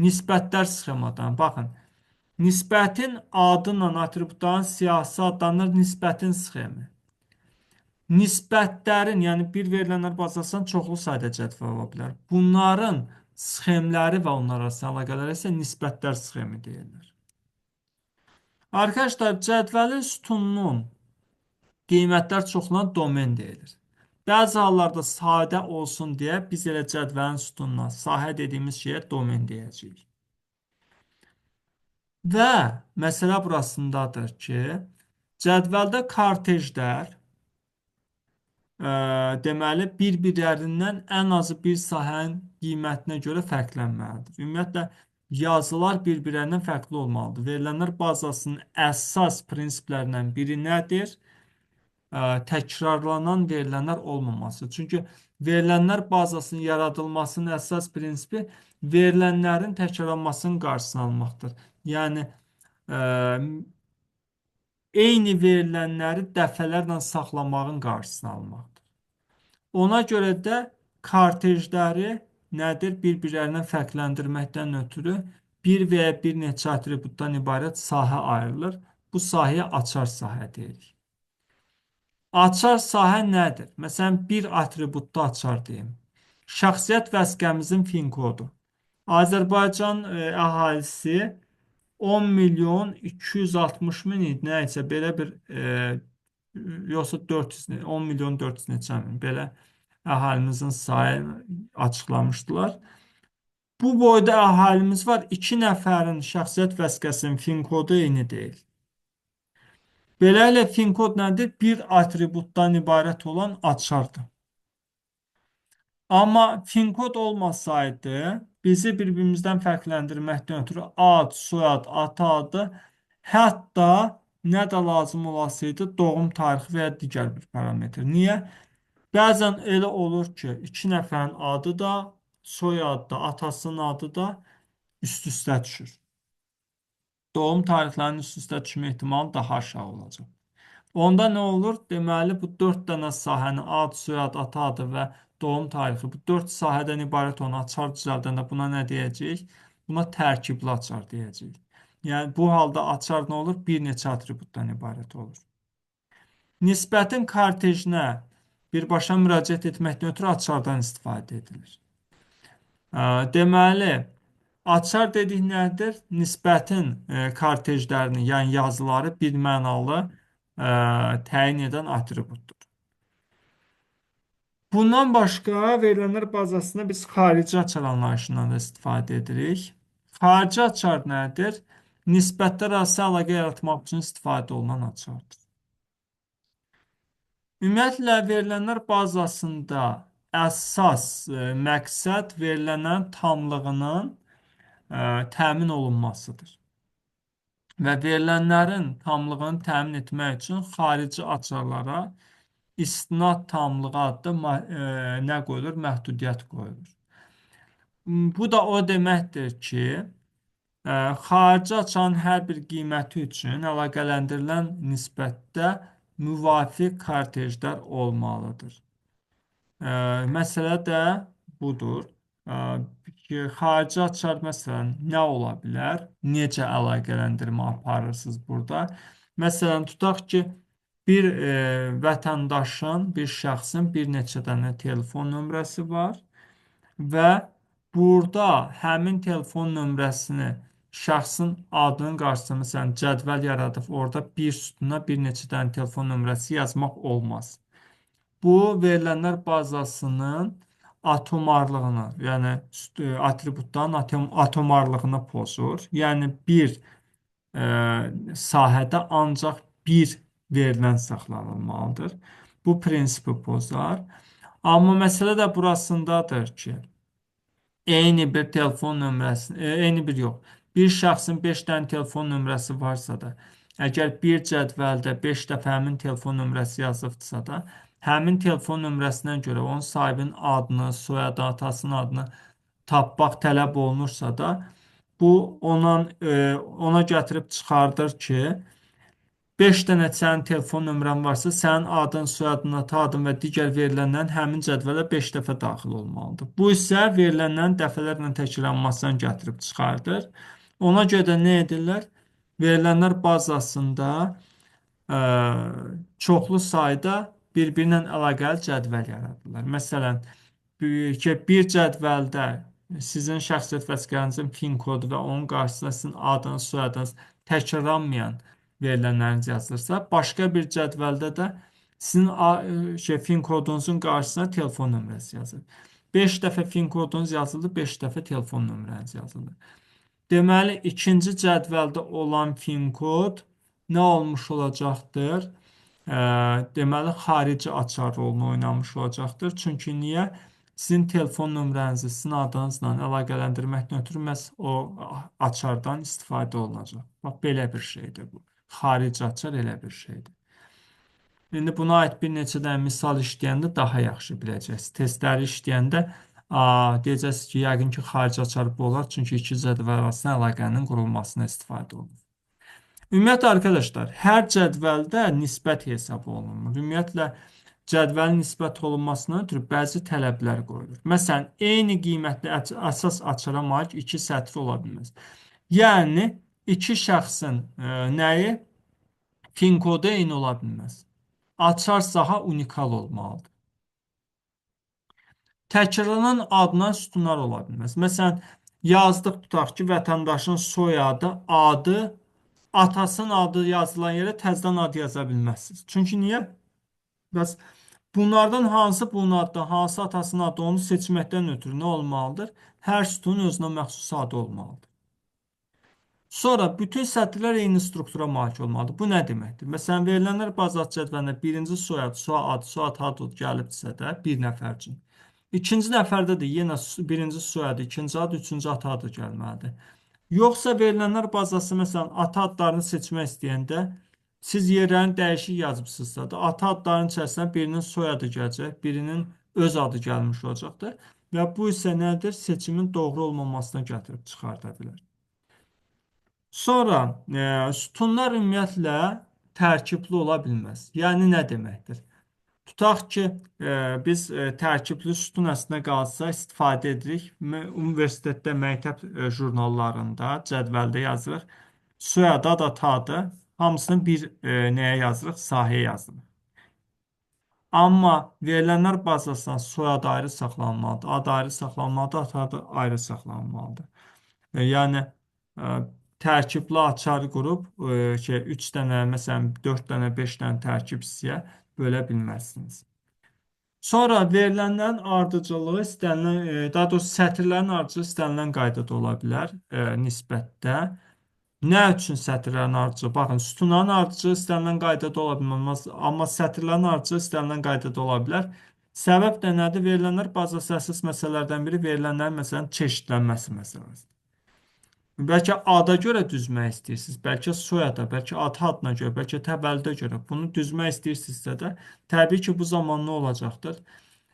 nisbətlər sxemadan. Baxın, nisbətin adından atributların siyahısı adlanır nisbətin sxemi. Nisbətlərin, yəni bir verilənlər bazasından çoxlu sayda cədvəl ola bilər. Bunların sxemləri və onlar arasında əlaqələri isə nisbətlər sxemi deyilir. Arkadaşlar, cədvəlin sütununun qiymətlər çoxlanan domen deyilir. Bəzi hallarda sadə olsun deyə biz elə cədvəlin sütununa, sahə dediyimiz şeyə domen deyəcəyik. Və məsələ burasındadır ki, cədvəldə kortejlər deməli, bir-birlərindən ən azı bir sahənin qiymətinə görə fərqlənməlidir. Ümumiyyətlə, yazılar bir-birlərindən fərqli olmalıdır. Verilənlər bazasının əsas prinsiplərindən biri nədir? təkrarlanan verilənlər olmaması. Çünki verilənlər bazasının yaradılmasının əsas prinsipi verilənlərin təkrarlanmasının qarşısını almaqdır. Yəni ə, eyni verilənləri dəfələrlə saxlamağın qarşısını almaqdır. Ona görə də kortejləri nədir? Bir-birlərindən fərqləndirməkdən ötürü bir və ya bir neçə atributdan ibarət sahə ayrılır. Bu sahəyə açar sahə deyirik. Açar sahə nədir? Məsələn, bir atributda açar deyim. Şəxsiyyət vəsiqəmizin fin kodu. Azərbaycan əhalisi 10 milyon 260 min idi, nəysə belə bir yoxsa 400 10 milyon 400 neçə min belə əhalimizin sayını açıqlamışdılar. Bu boyda əhalimiz var. 2 nəfərin şəxsiyyət vəsiqəsinin fin kodu eyni deyil. Beləliklə fin kod nədir? Bir atributdan ibarət olan açardır. Amma fin kod olmasaydı, bizi bir-birimizdən fərqləndirməkdən ötürü ad, soyad, ata adı, hətta nə də lazım olasıydı, doğum tarixi və ya digər bir parametr. Niyə? Bəzən elə olur ki, 2 nəfərin adı da, soyadı da, atasının adı da üst-üstə düşür. Doğum tarixlərinin üst-üstə düşmə ehtimalı daha aşağı olacaq. Onda nə olur? Deməli, bu 4 dənə sahəni ad, soyad, ata adı və doğum tarixi, bu 4 sahədən ibarət olan açar düzəldəndə buna nə deyəcəyik? Buna tərkibli açar deyəcəyik. Yəni, bu halda açar nə olur? Bir neçə atributdan ibarət olur. Nisbətin kortejinə birbaşa müraciət etməkdən ötürü açardan istifadə edilir. Deməli, açar dedik nədir? Nisbətin kortejlərini, yəni yazıları bir mənalı təyin edən atributdur. Bundan başqa verilənlər bazasında biz xarici açar anlayışından da istifadə edirik. Xarici açar nədir? Nisbətlər arası əlaqə yaratmaq üçün istifadə olunan açardır. Ümumiyyətlə, verilənlər bazasında əsas məqsəd verilənlərin tamlığının təmin olunmasıdır. Və verilənlərin tamlığını təmin etmək üçün xarici açarlara istinad tamlığı adlı nə qoyulur? Məhdudiyyət qoyulur. Bu da o deməkdir ki, xarici açarın hər bir qiyməti üçün əlaqələndirilən nisbətdə müvafiq kortejlər olmalıdır. Məsələ də budur ki, xarici açar məsələn nə ola bilər? Necə əlaqələndirmə aparırsınız burada? Məsələn, tutaq ki, bir vətəndaşın, bir şəxsin bir neçə dənə telefon nömrəsi var və burada həmin telefon nömrəsini şəxsin adının qarşısına məsələn cədvəl yaradıb orada bir sütuna bir neçə dənə telefon nömrəsi yazmaq olmaz. Bu verilənlər bazasının atomarlığını, yəni atributların atomarlığını pozur. Yəni bir sahədə ancaq bir verilən saxlanılmalıdır. Bu prinsipi pozar. Amma məsələ də burasındadır ki, eyni bir telefon nömrəsi, eyni bir yox, bir şəxsin 5 dənə telefon nömrəsi varsa da, əgər bir cədvəldə 5 dəfə həmin telefon nömrəsi yazılıbdırsa da, həmin telefon nömrəsinə görə onun sahibinin adını, soyadı, atasının adını tapmaq tələb olunursa da, bu ona gətirib çıxardır ki, 5 dənə sənin telefon nömrən varsa, sənin adın, soyadın, ata adın və digər verilənlərin həmin cədvələ 5 dəfə daxil olmalıdır. Bu isə verilənlərin dəfələrlə təkrar gətirib çıxardır. Ona görə də nə edirlər? Verilənlər bazasında çoxlu sayda bir-birinə əlaqəli cədvəl yaradırlar. Məsələn, bir cədvəldə sizin şəxsiyyət vəsiqənizin fin kodu və onun qarşısında sizin adınız, soyadınız təkrarlanmayan verilənləriniz yazılırsa, başqa bir cədvəldə də sizin fin kodunuzun qarşısına telefon nömrəsi yazılır. 5 dəfə fin kodunuz yazıldı, 5 dəfə telefon nömrəniz yazıldı. Deməli, ikinci cədvəldə olan fin kod nə olmuş olacaqdır? Deməli, xarici açar rolunu oynamış olacaqdır. Çünki niyə? Sizin telefon nömrənizi sizin adınızla əlaqələndirməkdən ötürü məhz o açardan istifadə olunacaq. Bax, belə bir şeydir bu. Xarici açar elə bir şeydir. İndi buna aid bir neçə dənə misal işləyəndə daha yaxşı biləcəksiniz. Testləri işləyəndə deyəcəksiniz ki, yəqin ki, xarici açar bu olar, çünki iki cədvəl arasında əlaqənin qurulmasına istifadə olunur. Ümumiyyətlə arkadaşlar, hər cədvəldə nisbət hesab olunur. Ümumiyyətlə cədvəlin nisbət olunmasına ötürü bəzi tələblər qoyulur. Məsələn, eyni qiymətli əsas açara malik iki sətr ola bilməz. Yəni iki şəxsin nəyi? PIN kodu eyni ola bilməz. Açar saha unikal olmalıdır. Təkrarlanan adına sütunlar ola bilməz. Məsələn, yazdıq tutaq ki, vətəndaşın soyadı, adı, atasının adı yazılan yerə təzədən ad yaza bilməzsiniz. Çünki niyə? Bəs bunlardan hansı bunun adda, hansı atasının adı onu seçməkdən ötürü nə olmalıdır? Hər sütunun özünə məxsus adı olmalıdır. Sonra bütün sətirlər eyni struktura malik olmalıdır. Bu nə deməkdir? Məsələn, verilənlər bazat cədvəlində birinci soyad, soyad adı gəlibdirsə də bir nəfər üçün. İkinci nəfərdə də yenə birinci soyadı, ikinci ad, üçüncü ata adı gəlməlidir. Yoxsa verilənlər bazası məsələn ata adlarını seçmək istəyəndə siz yerlərini dəyişik yazıbsınızsa da ata adlarının içərisinə birinin soyadı gələcək, birinin öz adı gəlmiş olacaqdır və bu isə nədir? Seçimin doğru olmamasına gətirib çıxarda bilər. Sonra sütunlar ümumiyyətlə tərkibli ola bilməz. Yəni nə deməkdir? Tutaq ki, biz tərkibli sütun əslində qalsa istifadə edirik. Universitetdə məktəb jurnallarında cədvəldə yazırıq. Soyadı, ad, ata adı hamısını bir nəyə yazırıq? Sahəyə yazırıq. Amma verilənlər bazasından soyadı ayrı saxlanmalıdır, ad ayrı saxlanmalıdır, ata adı ayrı saxlanmalıdır. Yəni tərkibli açar qrup ki, 3 dənə, məsələn 4 dənə, 5 dənə tərkib hissəyə bölə bilməzsiniz. Sonra verilənlərin ardıcıllığı istənilən, daha doğrusu sətirlərin ardıcılığı istənilən qaydada ola bilər nisbətdə. Nə üçün sətirlərin ardıcılığı? Baxın, sütunların ardıcılığı istənilən qaydada ola bilməz, amma sətirlərin ardıcılığı istənilən qaydada ola bilər. Səbəb də nədir? Verilənlər bazası əsas məsələlərdən biri verilənlərin məsələn çeşidlənməsi məsələsidir. Bəlkə ada görə düzmək istəyirsiniz, bəlkə soyada, bəlkə ata adına görə, bəlkə təvəllüdə görə bunu düzmək istəyirsinizsə də, təbii ki, bu zaman nə olacaqdır?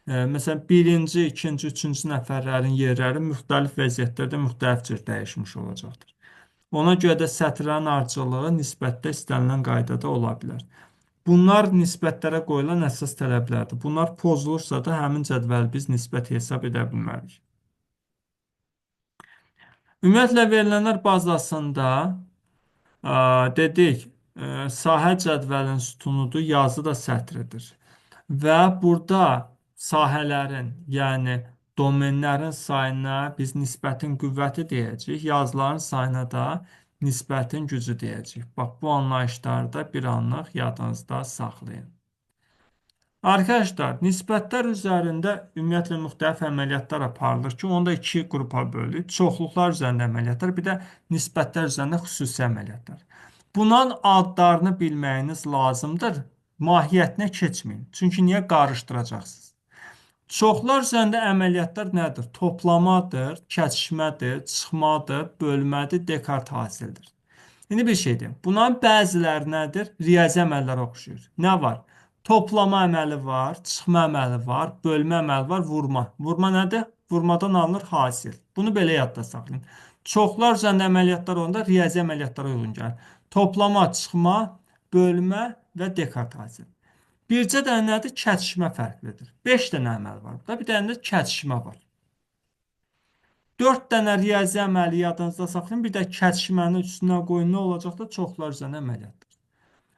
Məsələn, birinci, ikinci, üçüncü nəfərlərin yerləri müxtəlif vəziyyətlərdə müxtəlif cür dəyişmiş olacaqdır. Ona görə də sətirlərin ardıcılığı nisbətdə istənilən qaydada ola bilər. Bunlar nisbətlərə qoyulan əsas tələblərdir. Bunlar pozulursa da həmin cədvəli biz nisbət hesab edə bilmərik. Ümumiyyətlə verilənlər bazasında dedik, sahə cədvəlin sütunudur, yazı da sətridir. Və burada sahələrin, yəni domenlərin sayına biz nisbətin qüvvəti deyəcəyik, yazıların sayına da nisbətin gücü deyəcəyik. Bax, bu anlayışları da bir anlıq yadınızda saxlayın. Arkadaşlar, nisbətlər üzərində ümumiyyətlə müxtəlif əməliyyatlar aparılır ki, onu da iki qrupa bölürük. Çoxluqlar üzərində əməliyyatlar, bir də nisbətlər üzərində xüsusi əməliyyatlar. Bunların adlarını bilməyiniz lazımdır. Mahiyyətinə keçməyin. Çünki niyə qarışdıracaqsınız? Çoxlar üzərində əməliyyatlar nədir? Toplamadır, kəsişmədir, çıxmadır, bölmədir, Dekart hasildir. İndi bir şey deyim. Bunların bəziləri nədir? Riyazi əməllərə oxşuyur. Nə var? Toplama əməli var, çıxma əməli var, bölmə əməli var, vurma. Vurma nədir? Vurmadan alınır hasil. Bunu belə yadda saxlayın. Çoxlar üzərində əməliyyatlar onda riyazi əməliyyatlara uyğun gəlir. Toplama, çıxma, bölmə və Dekart hasil. Bircə dənə nədir? Kəsişmə fərqlidir. 5 dənə əməl var. Bir dənə də kəsişmə var. 4 dənə riyazi əməli yadınızda saxlayın. Bir də kəsişmənin üstünə qoyun. Nə olacaq da çoxlar üzərində əməliyyatdır.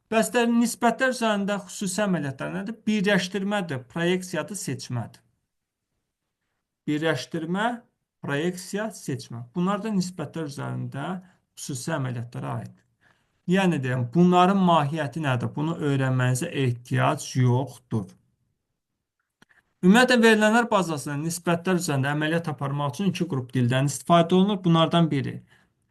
Bəs nisbətlər üzərində xüsusi əməliyyatlar nədir? Birləşdirmədir, proyeksiyadır, seçmədir. Birləşdirmə, proyeksiya, seçmə. Bunlar da nisbətlər üzərində xüsusi əməliyyatlara aiddir. Yəni deyəm, bunların mahiyyəti nədir? Bunu öyrənmənizə ehtiyac yoxdur. Ümumiyyətlə, verilənlər bazasında nisbətlər üzərində əməliyyat aparmaq üçün iki qrup dildən istifadə olunur. Bunlardan biri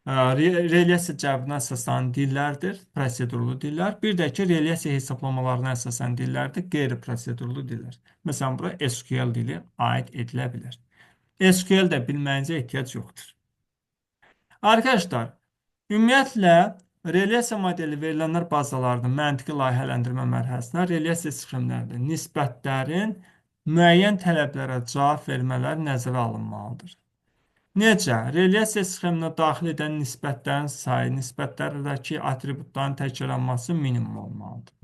relyasiya cəbrinə əsaslanan dillərdir, prosedurlu dillər. Bir də ki, relyasiya hesablamalarına əsaslanan dillərdir, qeyri-prosedurlu dillər. Məsələn, bura SQL dili aid edilə bilər. SQL də bilməyinizə ehtiyac yoxdur. Arkadaşlar, ümumiyyətlə, Relyasiya modeli verilənlər bazalarının məntiqi layihələndirmə mərhələsində relyasiya sxemlərində nisbətlərin müəyyən tələblərə cavab vermələri nəzərə alınmalıdır. Necə? Relyasiya sxeminə daxil edən nisbətlərin sayı, nisbətlərdəki atributların təkrarlanması minimum olmalıdır.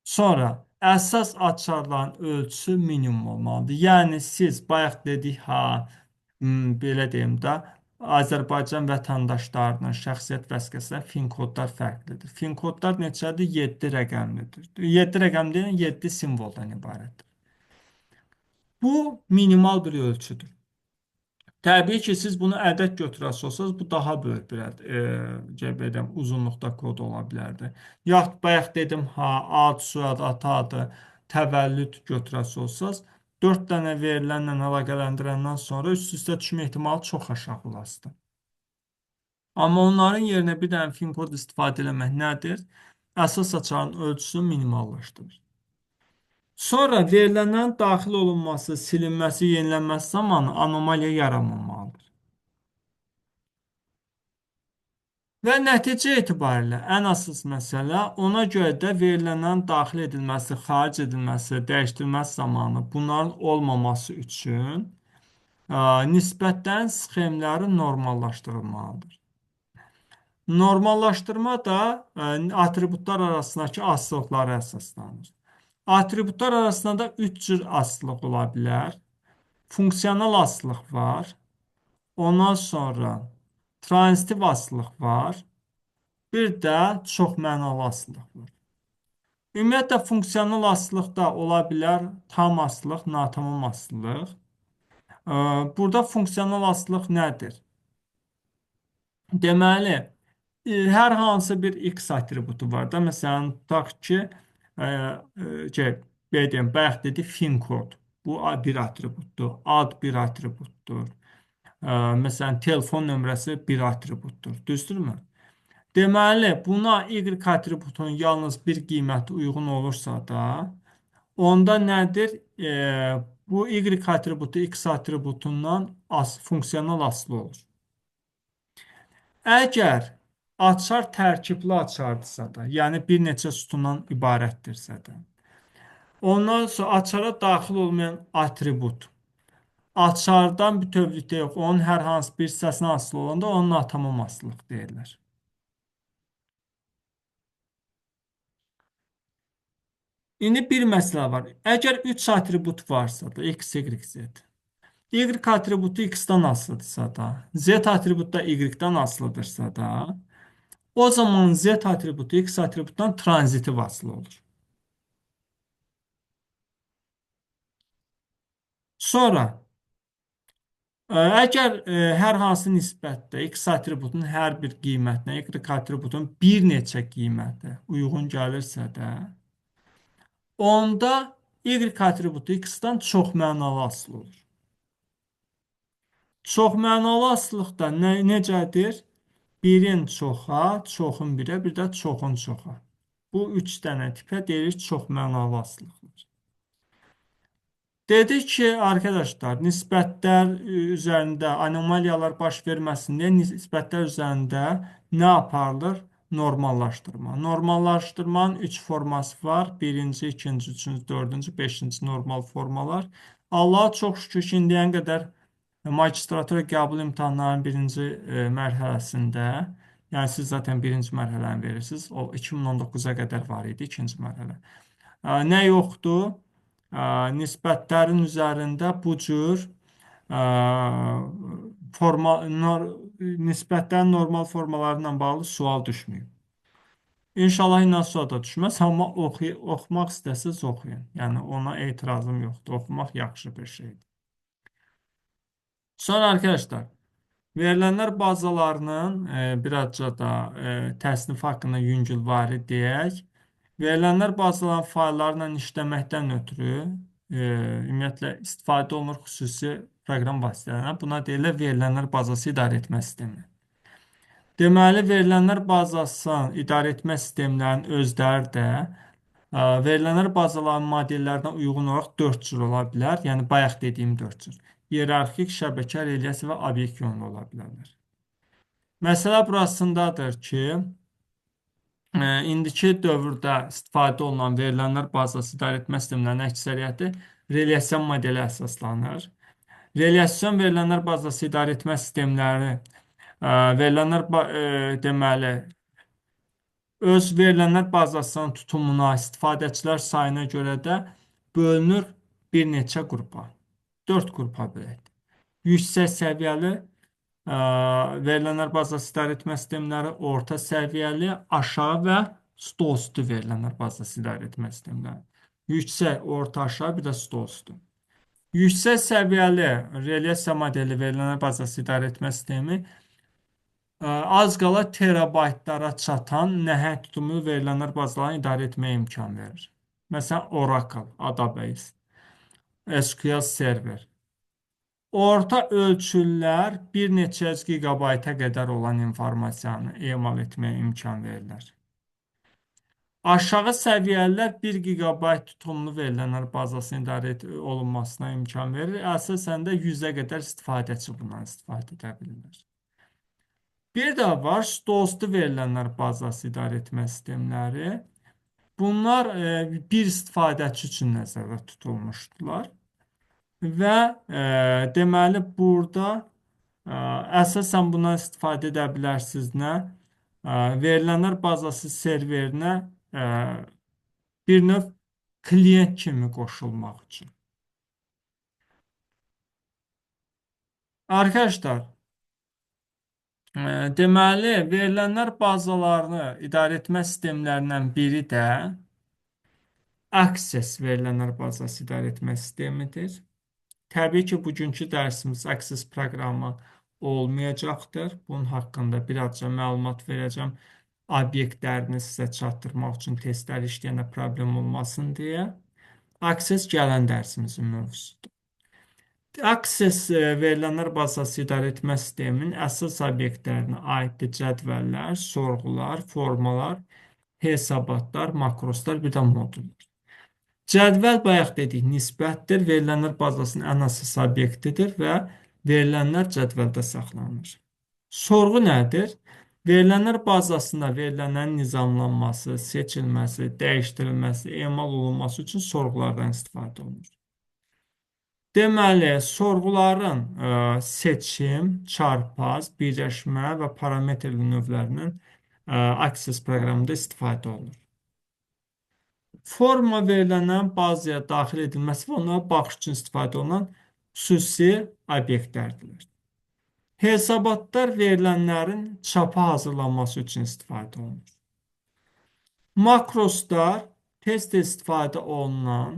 Sonra əsas açarların ölçüsü minimum olmalıdır. Yəni siz bayaq dedik belə deyim də, Azərbaycan vətəndaşlarının şəxsiyyət vəsiqəsində fin kodlar fərqlidir. Fin kodlar neçədir? 7 rəqəmlidir. 7 rəqəm deyən 7 simvoldan ibarətdir. Bu minimal bir ölçüdür. Təbii ki, siz bunu ədəd götürəsi olsanız, bu daha böyük bir uzunluqda kod ola bilərdi. Yaxud bayaq dedim, ad, soyad, ata adı, təvəllüd götürəsi olsanız, 4 dənə verilənlə əlaqələndirəndən sonra üst-üstə düşmə ehtimalı çox aşağı olasıdır. Amma onların yerinə bir dənə fin kod istifadə etmək nədir? Əsas açarın ölçüsünü minimallaşdırır. Sonra verilənlərin daxil olunması, silinməsi, yenilənməsi zamanı anomaliya yaranmamalıdır. Və nəticə etibarilə ən əsas məsələ ona görə də verilənlərin daxil edilməsi, xaric edilməsi, dəyişdirilməsi zamanı bunların olmaması üçün nisbətlərin sxemləri normallaşdırılmalıdır. Normallaşdırma da atributlar arasındakı asılıqlara əsaslanır. Atributlar arasında da 3 cür asılılıq ola bilər. Funksional asılılıq var. Ondan sonra transitiv asılılıq var. Bir də çoxmənalı asılılıq var. Ümumiyyətlə, funksional asılılıq da ola bilər tam asılılıq, natamam asılılıq. Burada funksional asılılıq nədir? Deməli, hər hansı bir x atributu var da. Məsələn, tutaq ki, bayaq dedik fin kod. Bu bir atributdur. Ad bir atributdur. Məsələn, telefon nömrəsi bir atributdur. Düzdürmü? Deməli, buna y atributunun yalnız bir qiyməti uyğun olursa da, onda nədir? Bu y atributu x atributundan funksional asılı olur. Əgər açar tərkibli açardırsa da, yəni bir neçə sütundan ibarətdirsə də, ondan sonra açara daxil olmayan atribut açardan bütövlükdə yox, onun hər hansı bir hissəsinə asılı olanda onun atamam asılılıq deyirlər. İndi bir məsələ var. Əgər 3 atribut varsa da, x, y, z, y atributu x-dan asılıdırsa da, z atributu da y-dan asılıdırsa da, o zaman z atributu x atributdan tranzitiv asılı olur. Sonra, əgər hər hansı nisbətdə x atributunun hər bir qiymətinə y atributunun bir neçə qiyməti uyğun gəlirsə də, onda y atributu x-dan çoxmənalı asılı olur. Çoxmənalı asılılıqda necədir? Birin çoxa, çoxun birə, bir də çoxun çoxa. Bu 3 dənə tipə deyirik çoxmənalı asılılıqlar. Dedik ki, arkadaşlar, nisbətlər üzərində anomaliyalar baş verməsin deyə nisbətlər üzərində nə aparılır? Normallaşdırma. Normallaşdırmanın 3 forması var. Birinci, ikinci, üçüncü, dördüncü, beşinci normal formalar. Allaha çox şükür ki, indiyən qədər magistratura qəbul imtahanlarının birinci mərhələsində, yəni siz zaten birinci mərhələni verirsiniz, o 2019-a qədər var idi ikinci mərhələ. Nə yoxdur? Nisbətlərin üzərində bu cür nisbətlərin normal formalarla bağlı sual düşməyib. İnşallah inan sual da düşməz, amma oxumaq istəsiniz oxuyun. Yəni ona etirazım yoxdur. Oxumaq yaxşı bir şeydir. Sonra arkadaşlar, verilənlər bazalarının birazca da təsnifi haqqında yüngülvari deyək. Verilənlər bazaların fayllarla işləməkdən ötürü ümumiyyətlə istifadə olunur xüsusi proqram vasitələrinə. Buna deyirlər verilənlər bazası idarə etmə sistemi. Deməli, verilənlər bazasının idarə etmə sistemlərinin özləri də verilənlər bazaların modellərinə uyğun olaraq 4 cür ola bilər. Yəni, bayaq dediyim 4 cür. Hiyerarxik, şəbəkə, relyasiya və obyekt yönlü ola bilərlər. Məsələ burasındadır ki, indiki dövrdə istifadə olunan verilənlər bazası idarəetmə sistemlərinin əksəriyyəti relyasiya modeli əsaslanır. Relyasyon verilənlər bazası idarəetmə sistemləri deməli öz verilənlər bazasının tutumuna, istifadəçilər sayına görə də bölünür bir neçə qrupa. 4 qrupa bölünür. Yüksək səviyyəli verilənlər bazası idarəetmə sistemləri, orta səviyyəli, aşağı və stolüstü verilənlər bazası idarəetmə sistemləri. Yüksək, orta, aşağı, bir də stolüstü. Yüksək səviyyəli relyasiya modeli verilənlər bazası idarəetmə sistemi az qala terabaytlara çatan nəhəng tutumlu verilənlər bazalarını idarə etməyə imkan verir. Məsələn, Oracle, AWS, SQL Server. Orta ölçülər bir neçə gigabayta qədər olan informasiyanı emal etməyə imkan verirlər. Aşağı səviyyəlilər 1 gigabayt tutumlu verilənlər bazasının idarə olunmasına imkan verir. Əsasən də 100-ə qədər istifadəçi bundan istifadə edə bilirlər. Bir də var stolüstü verilənlər bazası idarə etmə sistemləri. Bunlar bir istifadəçi üçün nəzərdə tutulmuşdular. Və deməli burada əsasən bundan istifadə edə bilərsiniz nə? Verilənlər bazası serverinə bir növ klient kimi qoşulmaq üçün. Arkadaşlar, deməli verilənlər bazalarını idarə etmə sistemlərindən biri də Access verilənlər bazası idarə etmə sistemidir. Təbii ki, bugünkü dərsimiz Access proqramı olmayacaqdır. Bunun haqqında birazca məlumat verəcəm. Obyektlərini sizə çatdırmaq üçün testlər işləyəndə problem olmasın deyə. Access gələn dərsimizin mövzusudur. Access verilənlər bazası idarə etmə sisteminin əsas obyektlərinə aiddir cədvəllər, sorğular, formalar, hesabatlar, makroslar, bir də modullar. Cədvəl bayaq dedik nisbətdir, verilənlər bazasının ən əsas obyektidir və verilənlər cədvəldə saxlanılır. Sorğu nədir? Verilənlər bazasında verilənlərin nizamlanması, seçilməsi, dəyişdirilməsi, emal olunması üçün sorğulardan istifadə olunur. Deməli, sorğuların seçim, çarpaz, birləşmə və parametrli növlərinin Access proqramında istifadə olunur. Forma verilənlərin bazaya daxil edilməsi və onlara baxış üçün istifadə olunan xüsusi obyektlərdir. Hesabatlar verilənlərin çapa hazırlanması üçün istifadə olunur. Makroslar tez-tez istifadə olunan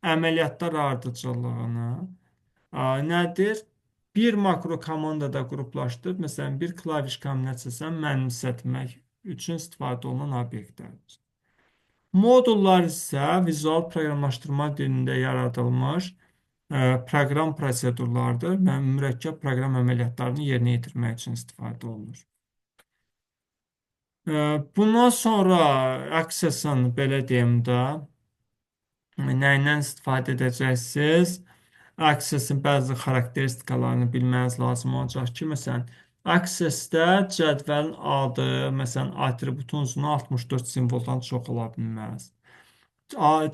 əməliyyatlar ardıcıllığını nədir? Bir makro komandada qruplaşdırıb, məsələn, bir klaviş kombinasiyasını mənimsətmək üçün istifadə olunan obyektlərdir. Modullar isə vizual proqramlaşdırma dilində yaradılmış proqram prosedurlardır və mürəkkəb proqram əməliyyatlarını yerinə yetirmək üçün istifadə olunur. Bundan sonra Access-ın belə deyim də nəyindən istifadə edəcəksiniz? Access-in bəzi xarakteristikalarını bilməniz lazım olacaq ki, məsələn, Access-də cədvəlin adı, məsələn, atributun uzunluğu 64 simvoldan çox ola bilməz.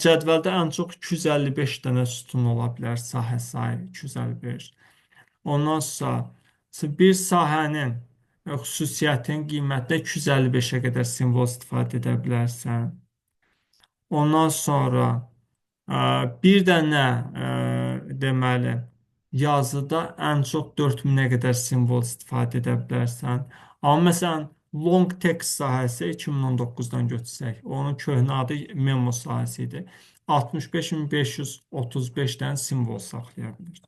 Cədvəldə ən çox 255 dənə sütun ola bilər, sahə sayı 255. Ondan sonra bir sahənin xüsusiyyətinin qiymətdə 255-ə qədər simvol istifadə edə bilərsən. Ondan sonra bir dənə deməli yazıda ən çox 4000-ə qədər simvol istifadə edə bilərsən. Amma məsələn long text sahəsi 2019-dan götürsək, onun köhnə adı memo sahəsi idi. 65535 dənə simvol saxlaya bilir.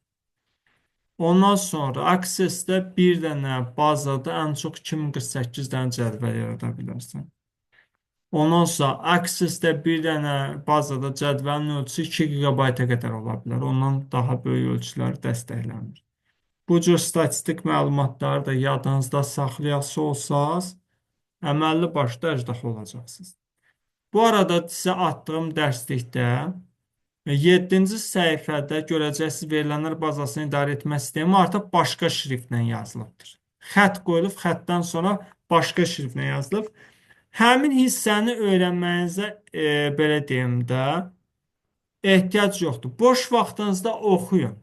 Ondan sonra Access-də bir dənə bazada ən çox 2048 dənə cədvəl yarada bilərsən. Ondan sonra Access-də bir dənə bazada cədvəlin ölçüsü 2 GB-a qədər ola bilər. Ondan daha böyük ölçülər dəstəklənir. Bu cür statistik məlumatları da yadınızda saxlayası olsanız, əməlli başda əjdaha olacaqsınız. Bu arada sizə atdığım dərslikdə 7-ci səhifədə görəcəksiniz verilənlər bazasını idarə etmə sistemi artıq başqa şriftlə yazılıbdır. xətt qoyulub, xəttdən sonra başqa şriflə yazılıb. Həmin hissəni öyrənməyinizə belə deyim də, ehtiyac yoxdur. Boş vaxtınızda oxuyun.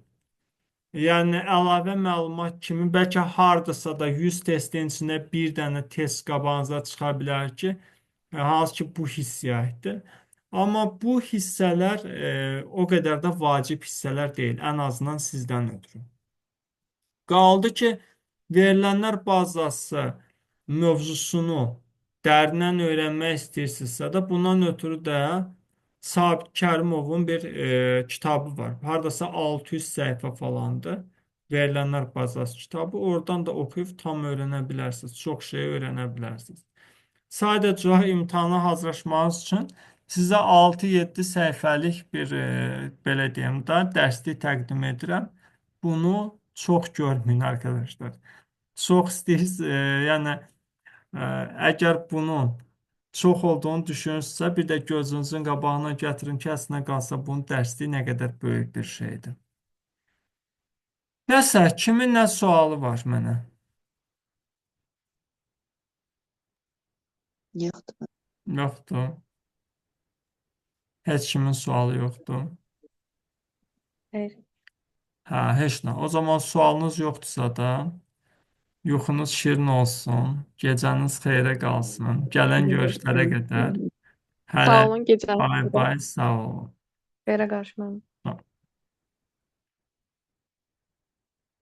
Yəni əlavə məlumat kimi bəlkə hardasa da 100 testin içində bir dənə test qabağınıza çıxa bilər ki, hansı ki bu hissəyə aiddir. Amma bu hissələr o qədər də vacib hissələr deyil, ən azından sizdən ötürü. Qaldı ki, verilənlər bazası mövzusunu dərindən öyrənmək istəyirsinizsə də bundan ötürü də Sabit Kərimovun bir kitabı var. Hardasa 600 səhifə falandır. Verilənlər bazası kitabı. Oradan da oxuyub tam öyrənə bilərsiniz. Çox şey öyrənə bilərsiniz. Sadəcə imtahana hazırlaşmanız üçün sizə 6-7 səhifəlik bir belə deyim də dərslik təqdim edirəm. Bunu çox görməyin arkadaşlar. Çox istəyirsiniz, yəni əgər bunun çox olduğunu düşünürsünüzsə, bir də gözünüzün qabağına gətirin ki, əslində qalsa bunun dərsliyi nə qədər böyük bir şeydir. Nəsə, kimin nə sualı var mənə? Yoxdur. Yoxdur. Heç kimin sualı yoxdur. Xeyr. Hə, heç nə. O zaman sualınız yoxdursa da yuxunuz şirin olsun, gecəniz xeyrə qalsın. Gələn görüşlərə qədər. Sağ Hələ olun, gecəniz bay xeyrə. bay, sağ olun. Xeyrə qarşılayın.